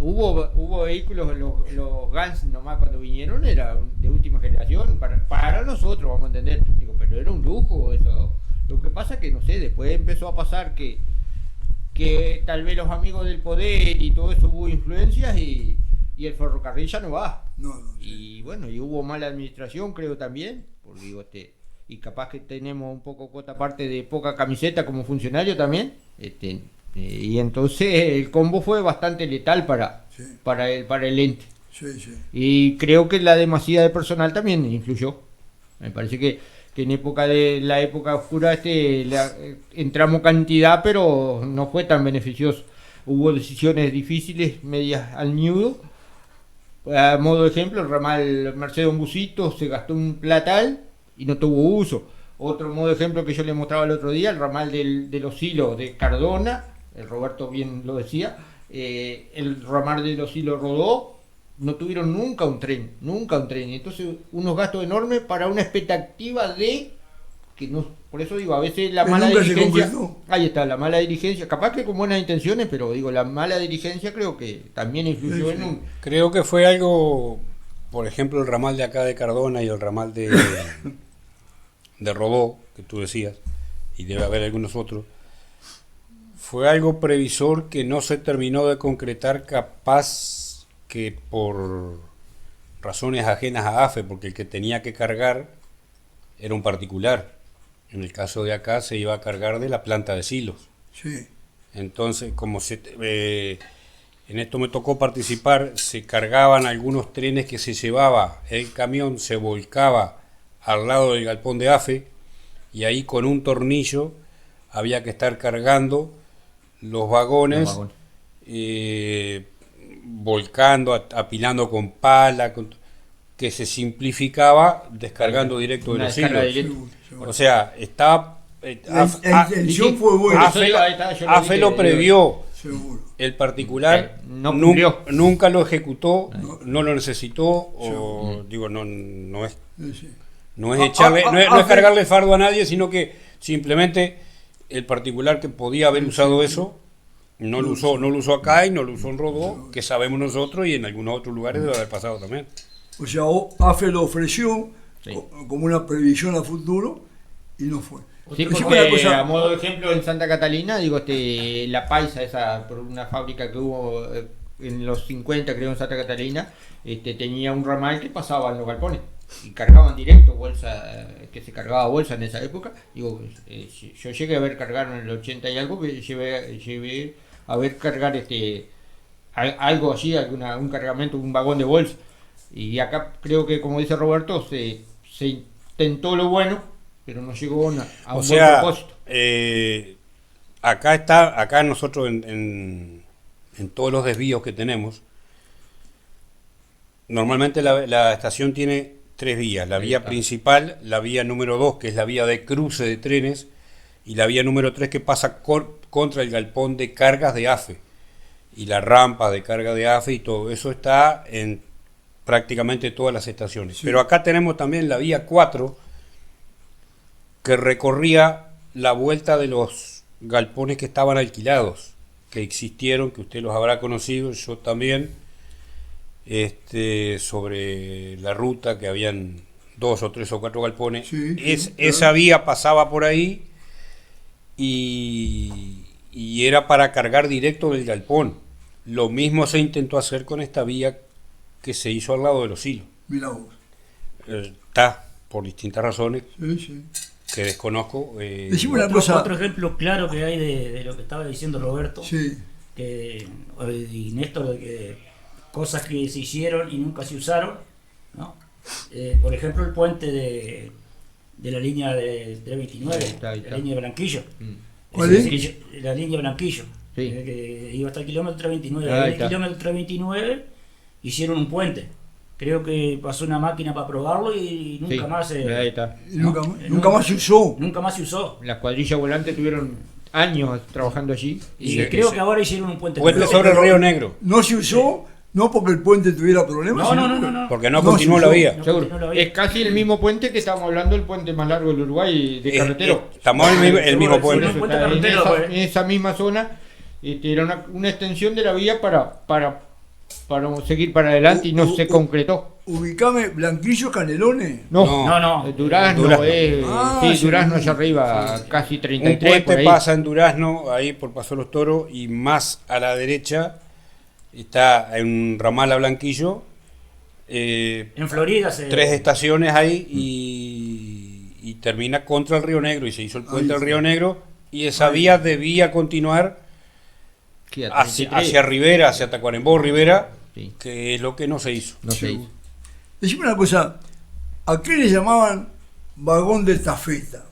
hubo vehículos, los Gans nomás cuando vinieron era de última generación, para nosotros, vamos a entender, digo, pero era un lujo eso. Lo que pasa que, no sé, después empezó a pasar que tal vez los amigos del poder y todo eso hubo influencias, y el ferrocarril ya no va. No, Y bueno, y hubo mala administración, creo también, porque digo, y capaz que tenemos un poco cuota parte de poca camiseta como funcionario también, y entonces el combo fue bastante letal Sí. para el ente. Sí. Y creo que la demasía de personal también influyó. Me parece que en la época oscura entramos cantidad, pero no fue tan beneficioso. Hubo decisiones difíciles, medias al ñudo. A modo de ejemplo, el ramal Mercedes Busito se gastó un platal y no tuvo uso. Otro modo de ejemplo que yo le mostraba el otro día, el ramal de los hilos de Cardona, el Roberto bien lo decía, el ramal de los hilos Rodó, no tuvieron nunca un tren. Entonces, unos gastos enormes para una expectativa que no, por eso digo, a veces la Que mala nunca se dirigencia, concretó. ahí está, la mala dirigencia, capaz que con buenas intenciones, pero digo, la mala dirigencia creo que también influyó Sí. en un... Creo que fue algo, por ejemplo, el ramal de acá de Cardona y el ramal de Rodó, que tú decías, y debe haber algunos otros, fue algo previsor que no se terminó de concretar, capaz que por razones ajenas a AFE, porque el que tenía que cargar era un particular. En el caso de acá se iba a cargar de la planta de silos. Sí. Entonces, en esto me tocó participar, se cargaban algunos trenes que se llevaba, el camión se volcaba al lado del galpón de AFE, y ahí con un tornillo había que estar cargando los vagones, volcando, apilando con pala, que se simplificaba descargando directo de Una los descarga hilos. directa. O sea, estaba... La intención fue buena, AFE lo previó. seguro. El particular no cumplió. nunca lo ejecutó, No. no lo necesitó, o digo, no es Sí. no es Ah, echarle, ah, no es ah, cargarle fardo a nadie, sino que simplemente el particular que podía haber usado eso no lo usó acá y no lo usó en Rodó, que sabemos nosotros, y en algunos otros lugares debe haber pasado también. O sea, AFE lo ofreció Sí. como una previsión a futuro y no fue. Sí, Decime porque una cosa. a modo de ejemplo en Santa Catalina, digo, la Paisa, esa por una fábrica que hubo en los 50, creo, en Santa Catalina, tenía un ramal que pasaba en los galpones y cargaban directo bolsa, que se cargaba bolsa en esa época. Digo, yo llegué a ver cargar en el 80 y algo, que llevé a ver cargar algo así, un cargamento, un vagón de bolsa. Y acá creo que, como dice Roberto, se intentó lo bueno, pero no llegó a un buen propósito. Acá nosotros en todos los desvíos que tenemos, Normalmente la estación tiene 3 vías, la Ahí vía está. principal, la vía número 2, que es la vía de cruce de trenes, y la vía número 3 que pasa contra el galpón de cargas de AFE, y la rampa de carga de AFE y todo eso está en prácticamente todas las estaciones. Sí. Pero acá tenemos también la vía 4, que recorría la vuelta de los galpones que estaban alquilados, que existieron, que usted los habrá conocido, yo también, sobre la ruta, que habían 2 o 3 o 4 galpones. Sí, sí, Esa claro. vía pasaba por ahí y era para cargar directo del galpón. Lo mismo se intentó hacer con esta vía que se hizo al lado de los hilos. Mira vos. Está, por distintas razones Sí, sí. que desconozco. Decime una Otro, cosa. otro ejemplo claro que hay de lo que estaba diciendo Roberto, Sí. y Néstor, de que cosas que se hicieron y nunca se usaron, ¿no? Por ejemplo, el puente de la línea de 329, Ahí está. la línea de Blanquillo. ¿Cuál es? La línea de Blanquillo, Sí. que iba hasta el kilómetro 329. Ahí En el está. kilómetro 329 hicieron un puente. Creo que pasó una máquina para probarlo y nunca Sí, más ahí está. Y nunca más se usó. nunca más se usó. Las cuadrillas volantes tuvieron años trabajando allí. Y Sí, creo sí. que ahora hicieron un puente. Puente nuevo. sobre el Río Negro, No se usó, no porque el puente tuviera problemas. No, sino no, no, porque- no. porque no No, continuó sí, la yo- vía. No, Seguro. no lo había. Es casi el mismo puente que estamos hablando, el puente más largo del Uruguay de carretero. Estamos en el mismo Seguro, puente. sí, puente Está en carretero, esa, pues. en esa misma zona era una extensión de la vía para seguir para adelante y no se concretó. Ubicame Blanquillo Canelones. No, No. Durazno, Durazno. Ah, sí, Durazno sí, allá arriba, sí, sí. casi Un 33 por puente ahí. pasa en Durazno, ahí por Paso Los Toros, y más a la derecha está en Ramal a Blanquillo, En Florida se. 3 estaciones ahí y termina contra el Río Negro, y se hizo el puente Ahí al sí. Río Negro, y esa vía debía continuar Sí, a hacia 33. Rivera, hacia Tacuarembó, Rivera, Sí, que es lo que no se hizo. no se hizo. Decime una cosa. ¿A qué le llamaban vagón de estafeta?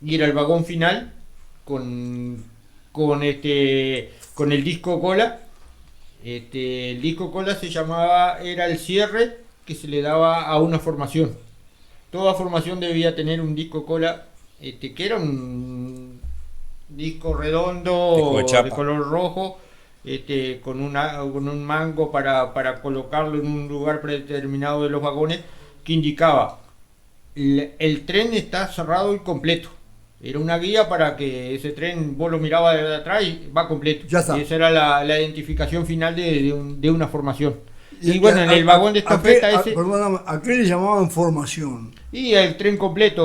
Y era el vagón final con el disco cola. El disco cola se llamaba, era el cierre que se le daba a una formación. Toda formación debía tener un disco cola, que era un disco redondo Disco de chapa. de color rojo, con un mango para colocarlo en un lugar predeterminado de los vagones, que indicaba el tren está cerrado y completo. Era una guía para que ese tren vos lo mirabas de atrás y va completo. Ya está. Y esa era la identificación final de una formación. Y bueno, en el vagón de ¿A qué- estafeta ese... perdóname, ¿a qué le llamaban formación? Y el tren completo,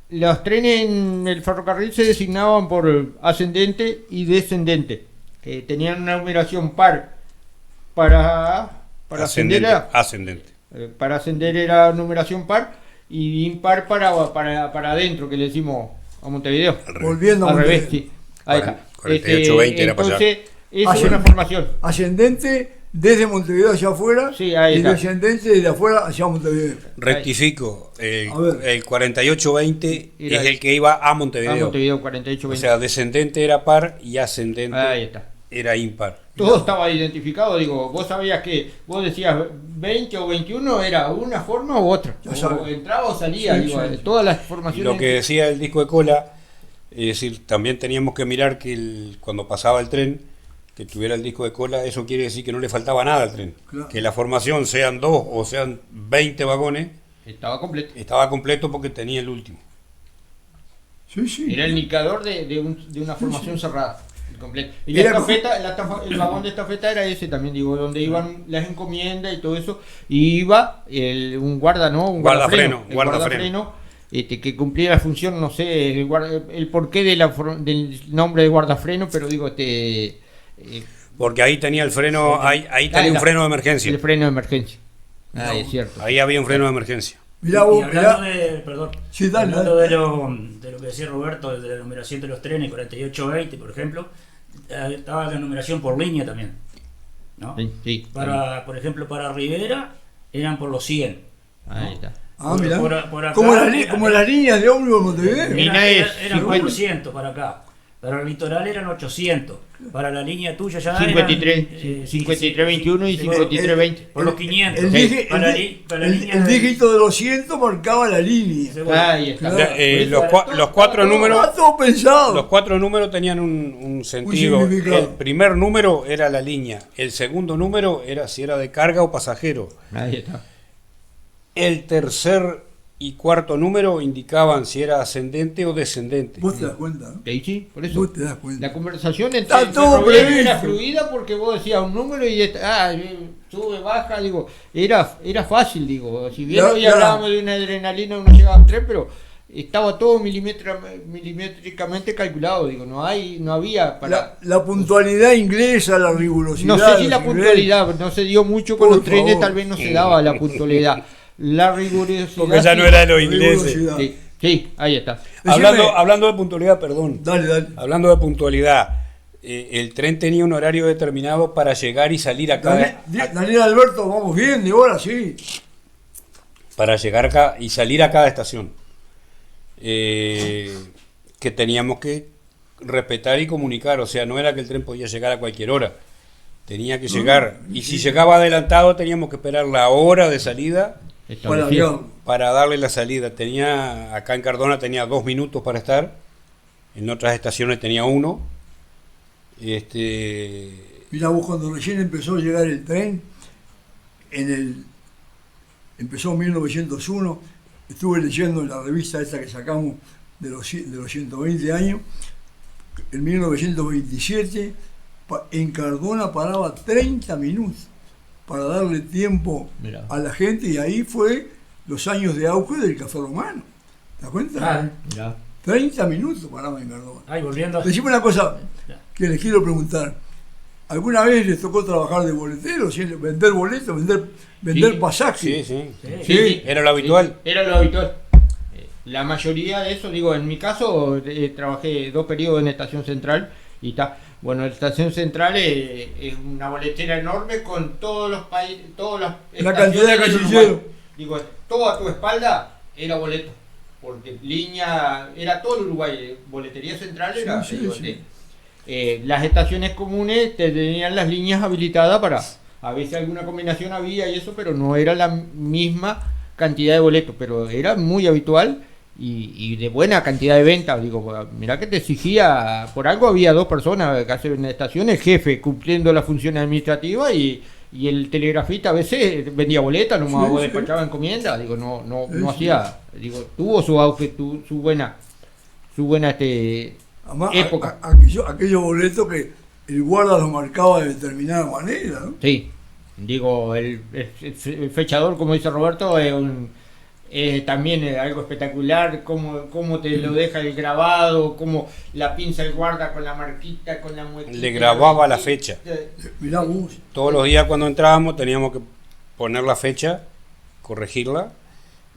los trenes en el ferrocarril se designaban por ascendente y descendente, que tenían una numeración par para ascender Ascendente. para ascender era numeración par y impar para adentro, que le decimos a Montevideo. Volviendo a Al revés, Montevideo. sí. Ahí está. 48-20 era para allá. Entonces, esa es una formación. Ascendente desde Montevideo hacia afuera Sí, ahí y está. descendente desde afuera hacia Montevideo. Rectifico, A ver. el 48-20 Era es el que iba a Montevideo. A Montevideo 48 O sea, descendente era par y ascendente ahí está. era impar. Todo estaba identificado, vos sabías que vos decías 20 o 21 era una forma u otra. Ya O sabes. entraba o salía, Sí, sí. todas las Y formaciones. lo que decía el disco de cola, es decir, también teníamos que mirar que cuando pasaba el tren, que tuviera el disco de cola, eso quiere decir que no le faltaba nada al tren. Claro. Que la formación, sean 2 o sean 20 vagones, Estaba completo. estaba completo porque tenía el último. Sí, sí. Era el indicador de una formación cerrada. Completo. Y Era el vagón de estafeta era ese también, donde iban las encomiendas y todo eso. Y iba un Guardafreno. guardafreno, que cumplía la función, no sé, el porqué del nombre de guardafreno, pero Porque ahí tenía el freno, ahí tenía un freno de emergencia. el freno de emergencia. Ah, es cierto. Ahí había un freno de emergencia. Mirá Y vos, hablando mirá. de, perdón, Sí, dale, hablando dale. de lo que decía Roberto, de la numeración de los trenes, 4820, por ejemplo, estaba la numeración por línea también, ¿no? Sí. Por ejemplo, para Rivera eran por los 100. Ahí está. Ah, mirá. Por acá, como las líneas de ómnibus de Montevideo. Línea es Eran 50. por ciento para acá. Para el litoral eran 800. Para la línea tuya ya 53, eran, 53-21 y 53-20. por los 500. El, Sí. digi- Para la el- para la el- línea el de- dígito de los 100 marcaba la línea. Ahí está. Claro. Los cuatro números. Está todo pensado. Los 4 números tenían un sentido. significado. El primer número era la línea. El segundo número era si era de carga o pasajero. Ahí está. El tercer y cuarto número indicaban si era ascendente o descendente. Vos te das cuenta, ¿no? Ahí sí, por eso. Vos te das cuenta. La conversación Está entre todo Roberto previsto. era fluida porque vos decías un número y sube, baja, digo, era fácil, digo. Si bien Ya, hoy ya. hablábamos de una adrenalina, uno llegaba a un tren, pero estaba todo milimétricamente calculado, digo, no había para. La puntualidad inglesa, la rigurosidad. No sé si la los puntualidad, no se dio mucho con Por los trenes, favor. tal vez no se daba la puntualidad. La rigurosidad. Porque ya no sí. era de los ingleses. Rigurosidad. Sí, sí, ahí está. Decime- Hablando de puntualidad, perdón. Dale. Hablando de puntualidad, el tren tenía un horario determinado para llegar y salir acá. Daniel Alberto, vamos bien, de ahora sí. Para llegar acá y salir a cada estación. Que teníamos que respetar y comunicar, o sea, no era que el tren podía llegar a cualquier hora, tenía que llegar, y si llegaba adelantado teníamos que esperar la hora de salida Para Establecido. allá. para darle la salida. Acá en Cardona tenía 2 minutos para estar, en otras estaciones tenía 1. Mirá vos, cuando recién empezó a llegar el tren, empezó en 1901, estuve leyendo en la revista esta que sacamos de los 120 años, en 1927, en Cardona paraba 30 minutos para darle tiempo Mirá. a la gente, y ahí fue los años de auge del café romano. ¿Te das cuenta? Ah, Mirá. 30 minutos paraba en Cardona. ay, volviendo. Decime una cosa que les quiero preguntar. ¿Alguna vez les tocó trabajar de boletero, ¿sí? Vender boletos, vender Sí, pasajes? Sí. Sí. Era lo habitual. Era lo habitual. La mayoría de eso, digo, en mi caso trabajé 2 periodos en Estación Central y está. Bueno, la Estación Central es una boletera enorme con todos los países, todas las La cantidad de estaciones del casilleros. Uruguay. Digo, toda tu espalda era boleto, porque línea, era todo el Uruguay, boletería central era. Sí, digo, sí. Las estaciones comunes tenían las líneas habilitadas para, a veces alguna combinación había y eso, pero no era la misma cantidad de boletos, pero era muy habitual y de buena cantidad de ventas. Digo, mirá que te exigía, por algo había 2 personas que hacen en la estación, el jefe cumpliendo la función administrativa y el telegrafista a veces vendía boletas, nomás Sí, vos sí. despachaba encomienda, digo, no Sí, sí. hacía, digo, tuvo su auge, su buena Además, época. aquellos boletos que el guarda los marcaba de determinada manera, ¿no? Sí, digo, el fechador, como dice Roberto, es también algo espectacular, cómo te lo deja el grabado, cómo la pinza el guarda con la marquita, con la muequita. Le grababa la fecha. Mirá vos. Todos los días cuando entrábamos teníamos que poner la fecha, corregirla,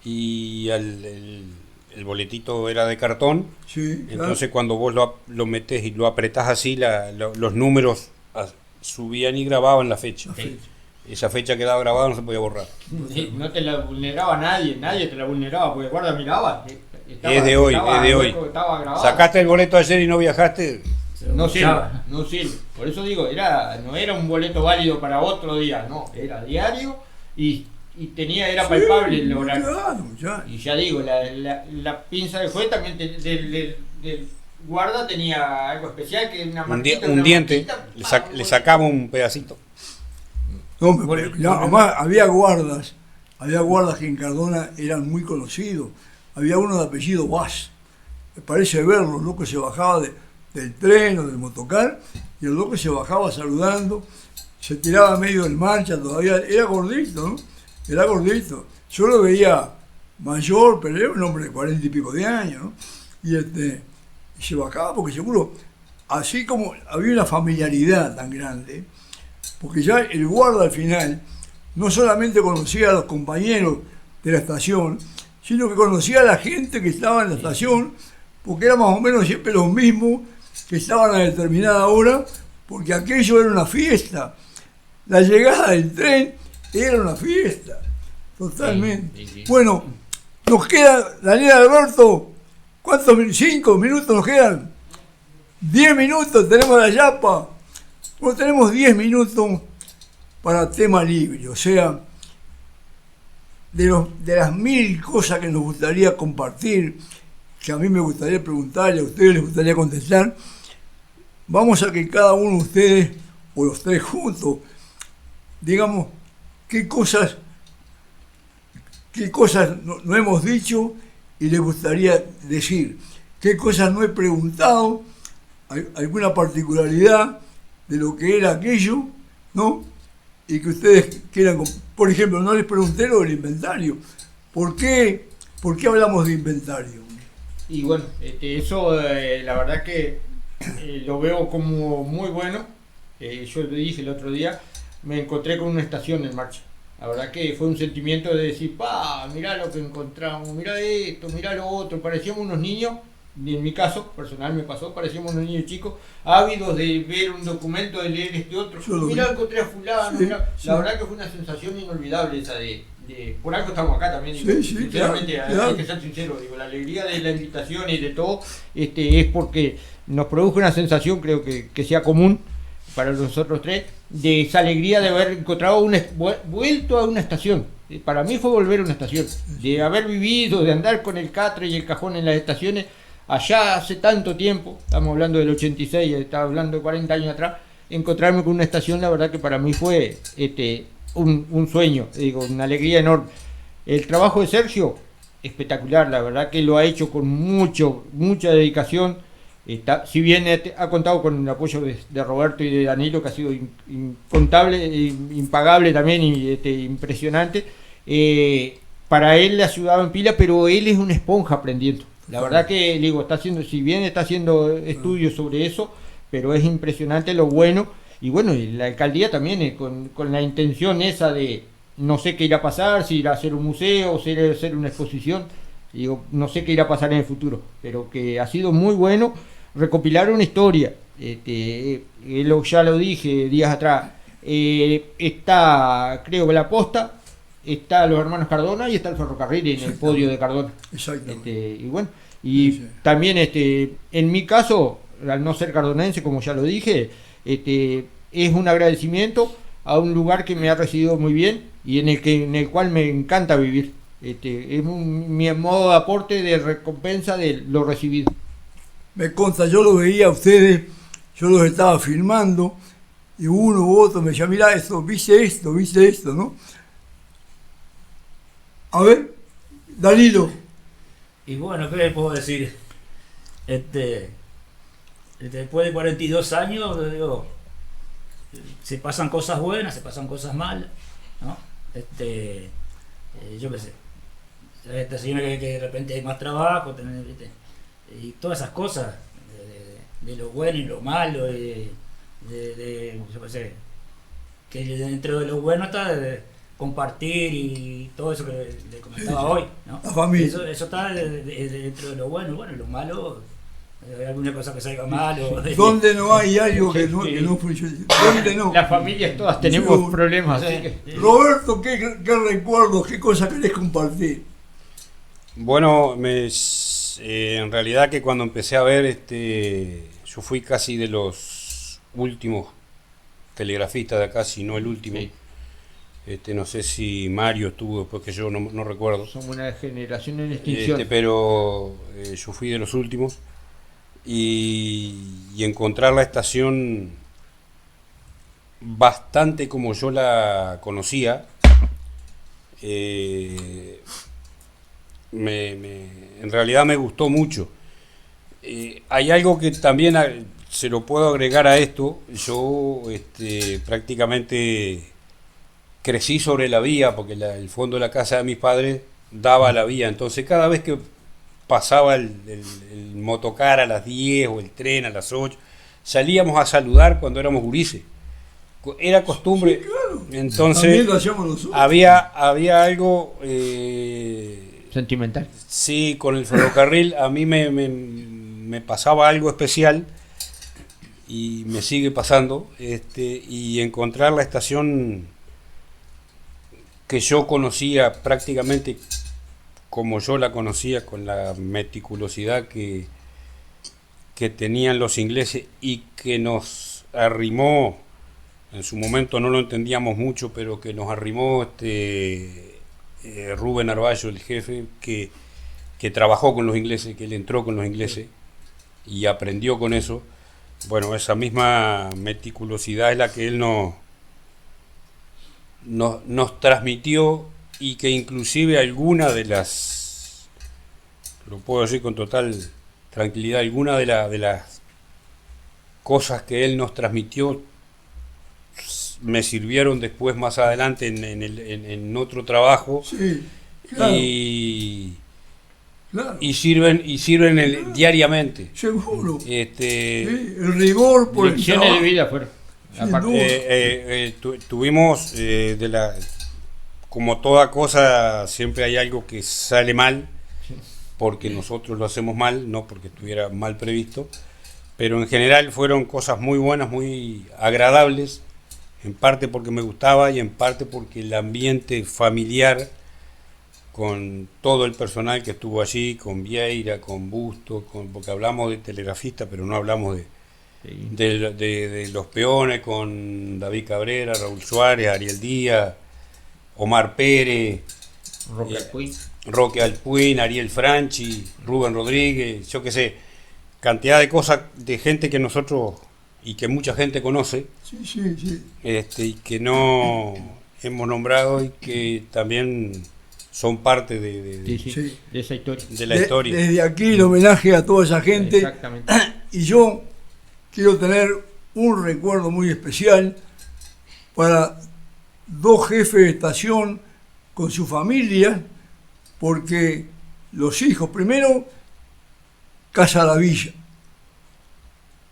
y el boletito era de cartón. Sí, claro. Entonces cuando vos lo metés y lo apretás así, los números subían y grababan la fecha. Sí. Esa fecha quedaba grabada, no se podía borrar. Sí, no te la vulneraba nadie te la vulneraba, porque el guarda miraba. Es de hoy, es de hoy. Estaba grabado. Sacaste el boleto ayer y no viajaste, No sirve, Ya. no sirve. Por eso digo, no era un boleto válido para otro día, no, era diario y era palpable el horario. Claro, ya. Y ya digo, la pinza del juez también del guarda tenía algo especial, que una marquita, un una diente, marquita, le sacaba un pedacito. No, además había guardas que en Cardona eran muy conocidos. Había uno de apellido Vaz. Me parece verlo, el loco se bajaba del tren o del motocar, y el loco se bajaba saludando, se tiraba medio en marcha todavía. Era gordito, ¿no? Era gordito. Yo lo veía mayor, pero era un hombre de 40 y pico de años, ¿no? Y se bajaba porque seguro, así como había una familiaridad tan grande, porque ya el guarda al final no solamente conocía a los compañeros de la estación, sino que conocía a la gente que estaba en la estación, porque eran más o menos siempre los mismos que estaban a determinada hora, porque aquello era una fiesta. La llegada del tren era una fiesta, totalmente. Sí, sí, sí. Bueno, nos queda, Daniel Alberto, ¿cuántos 5 minutos nos quedan? 10 minutos tenemos la yapa. Bueno, tenemos 10 minutos para tema libre, o sea, de las 1000 cosas que nos gustaría compartir, que a mí me gustaría preguntarle, a ustedes les gustaría contestar, vamos a que cada uno de ustedes, o los tres juntos, digamos qué cosas no hemos dicho y les gustaría decir, qué cosas no he preguntado, alguna particularidad de lo que era aquello, ¿no? Y que ustedes quieran, por ejemplo, no les pregunté lo del inventario. ¿Por qué hablamos de inventario? Y bueno, eso la verdad que lo veo como muy bueno. Yo lo dije el otro día, me encontré con una estación en marcha. La verdad que fue un sentimiento de decir, mirá lo que encontramos, mirá esto, mirá lo otro. Parecíamos unos niños, y en mi caso personal me pasó, parecíamos unos niños chicos, ávidos de ver un documento, de leer este otro. Mirá, encontré a fulano, sí, mirá. sí. La verdad que fue una sensación inolvidable esa de por algo estamos acá también, digo, Sí, sinceramente, claro. hay que ser sincero, digo, la alegría de la invitación y de todo es porque nos produjo una sensación, creo que sea común para nosotros tres, de esa alegría de haber encontrado vuelto a una estación. Para mí fue volver a una estación, de haber vivido, de andar con el catre y el cajón en las estaciones allá hace tanto tiempo, estamos hablando del 86, estaba hablando de 40 años atrás, encontrarme con una estación, la verdad que para mí fue un sueño, digo, una alegría enorme. El trabajo de Sergio, espectacular, la verdad que lo ha hecho con mucha dedicación. Si bien ha contado con el apoyo de Roberto y de Danilo, que ha sido incontable, impagable también y impresionante, para él le ha ayudado en pila, pero él es una esponja aprendiendo. La verdad que digo, si bien está haciendo estudios sobre eso, pero es impresionante lo bueno. Y bueno, y la alcaldía también con la intención esa de no sé qué irá a pasar, si irá a hacer un museo, si irá a hacer una exposición, digo, no sé qué irá a pasar en el futuro, pero que ha sido muy bueno recopilar una historia. Ya lo dije días atrás, está, creo que la Posta, está los hermanos Cardona y está el ferrocarril en el podio de Cardona. Exactamente. Y bueno, y Sí. también en mi caso, al no ser cardonense, como ya lo dije, es un agradecimiento a un lugar que me ha recibido muy bien y en el cual me encanta vivir. Es mi modo de aporte, de recompensa de lo recibido. Me consta, yo lo veía a ustedes, yo los estaba filmando y uno u otro me decía, mirá esto, viste esto, ¿no? A ver, Danilo. Y bueno, ¿qué le puedo decir? Después de 42 años, digo, se pasan cosas buenas, se pasan cosas malas, ¿no? Yo qué sé. Esta señora que de repente hay más trabajo, ¿viste? Y todas esas cosas, de lo bueno y lo malo, yo qué sé, que dentro de lo bueno está compartir y todo eso que le comentaba hoy, ¿no? La familia. Eso está dentro de lo bueno, y lo malo, hay alguna cosa que salga mal. ¿Dónde no hay algo que no funcione? ¿Dónde no? Las familias todas tenemos Sí, problemas, así sí. que... Roberto, ¿qué recuerdos, qué cosas querés compartir? Bueno, en realidad que cuando empecé a ver, yo fui casi de los últimos telegrafistas de acá, si no el último. Sí. No sé si Mario estuvo después que yo, no recuerdo. Somos una generación en extinción. Pero yo fui de los últimos y encontrar la estación bastante como yo la conocía, en realidad me gustó mucho. Hay algo que también se lo puedo agregar a esto. Yo prácticamente crecí sobre la vía porque el fondo de la casa de mis padres daba a la vía, entonces cada vez que pasaba el motocar a las 10 o el tren a las 8, salíamos a saludar cuando éramos gurises. Era costumbre. Sí, claro. Entonces También lo hacíamos nosotros. había algo Sentimental. sí, con el ferrocarril a mí me pasaba algo especial y me sigue pasando, y encontrar la estación que yo conocía prácticamente como yo la conocía, con la meticulosidad que que tenían los ingleses y que nos arrimó, en su momento no lo entendíamos mucho, pero que nos arrimó Rubén Arballo, el jefe, que trabajó con los ingleses, que él entró con los ingleses y aprendió con eso. Bueno, esa misma meticulosidad es la que él nos transmitió, y que inclusive alguna de las, lo puedo decir con total tranquilidad, alguna de las cosas que él nos transmitió me sirvieron después más adelante en otro trabajo. Sí, claro. Claro. Y sirven diariamente. Seguro. Sí, el rigor por el Lecciones trabajo. de vida fueron. Sin duda. Tuvimos como toda cosa, siempre hay algo que sale mal, porque nosotros lo hacemos mal, no porque estuviera mal previsto, pero en general fueron cosas muy buenas, muy agradables, en parte porque me gustaba y en parte porque el ambiente familiar con todo el personal que estuvo allí, con Vieira, con Busto, porque hablamos de telegrafistas, pero no hablamos de los peones, con David Cabrera, Raúl Suárez, Ariel Díaz, Omar Pérez, Roque Alpuín, Ariel Franchi, Rubén Rodríguez, yo qué sé, cantidad de cosas, de gente que nosotros y que mucha gente conoce, Sí. y que no hemos nombrado y que también son parte de esa historia. De la historia. Desde aquí el homenaje a toda esa gente. Exactamente. Y yo quiero tener un recuerdo muy especial para dos jefes de estación con su familia, porque los hijos, primero, Casa La Villa.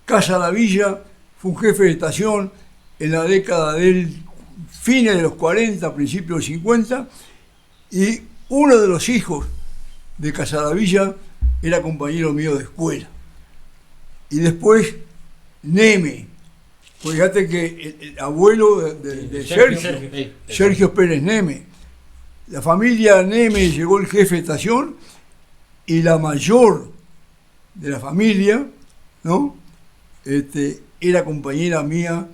Casa La Villa fue un jefe de estación en la década del fines de los 40, principios de los 50, y uno de los hijos de Casa La Villa era compañero mío de escuela. Y después Neme, fíjate que el abuelo de Sergio Pérez Neme. La familia Neme llegó el jefe de estación, y la mayor de la familia, ¿no? Era compañera mía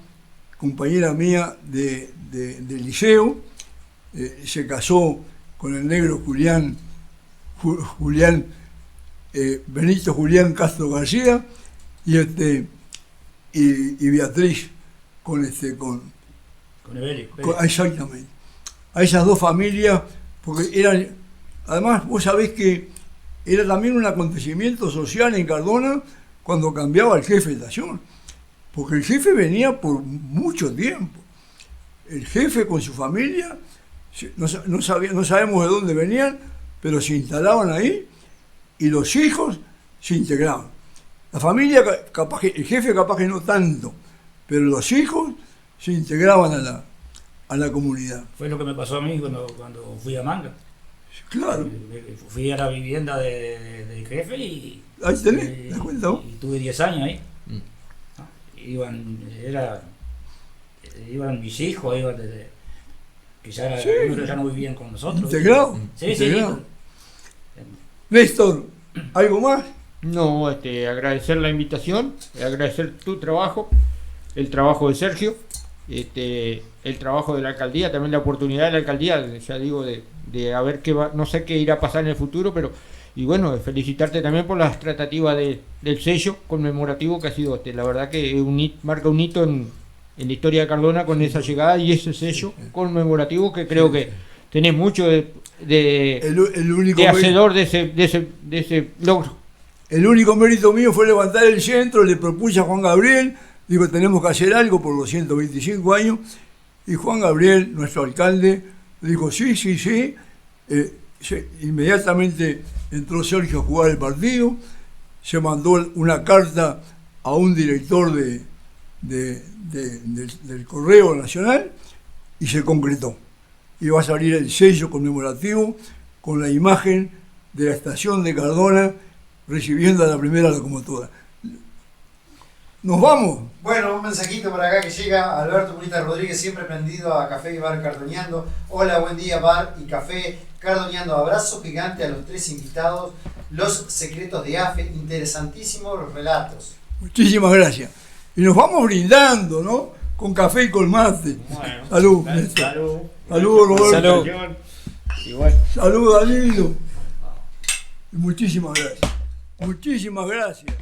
de liceo. Se casó con el negro Benito Julián Castro García, y Beatriz con Evelio. exactamente. A esas dos familias, porque eran, además vos sabés que era también un acontecimiento social en Cardona cuando cambiaba el jefe de estación, porque el jefe venía por mucho tiempo. El jefe con su familia, no sabemos de dónde venían, pero se instalaban ahí, y los hijos se integraban. La familia, capaz que, el jefe capaz que no tanto, pero los hijos se integraban a la comunidad. Fue lo que me pasó a mí cuando fui a Manga. Claro. Fui a la vivienda del jefe y... Ahí tenés, ¿te das cuenta vos? Y tuve 10 años ahí. Iban mis hijos, que ya, algunos ya no vivían con nosotros. Integrado. Sí. Néstor, ¿algo más? No, agradecer la invitación, agradecer tu trabajo, el trabajo de Sergio, el trabajo de la alcaldía, también la oportunidad de la alcaldía, ya digo, de a ver qué va, no sé qué irá a pasar en el futuro, pero y bueno, felicitarte también por las tratativas del sello conmemorativo que ha sido, la verdad que marca un hito en la historia de Cardona con esa llegada y ese sello conmemorativo que creo que tenés mucho de hacedor de ese logro. El único mérito mío fue levantar el centro, le propuse a Juan Gabriel, digo, tenemos que hacer algo por los 125 años, y Juan Gabriel, nuestro alcalde, dijo, sí. Inmediatamente entró Sergio a jugar el partido, se mandó una carta a un director del Correo Nacional, y se concretó. Y va a salir el sello conmemorativo con la imagen de la estación de Cardona recibiendo a la primera locomotora. ¿Nos vamos? Bueno, un mensajito por acá que llega. Alberto Munita Rodríguez, siempre prendido a Café y Bar Cardoneando. Hola, buen día, Bar y Café Cardoneando. Abrazo gigante a los tres invitados. Los secretos de AFE, interesantísimos los relatos. Muchísimas gracias. Y nos vamos brindando, ¿no? Con café y con mate. Bueno, Salud, salud. Néstor. Salud, Roberto. Salud. Igual. Salud, Danilo. Y muchísimas gracias. Muchísimas gracias.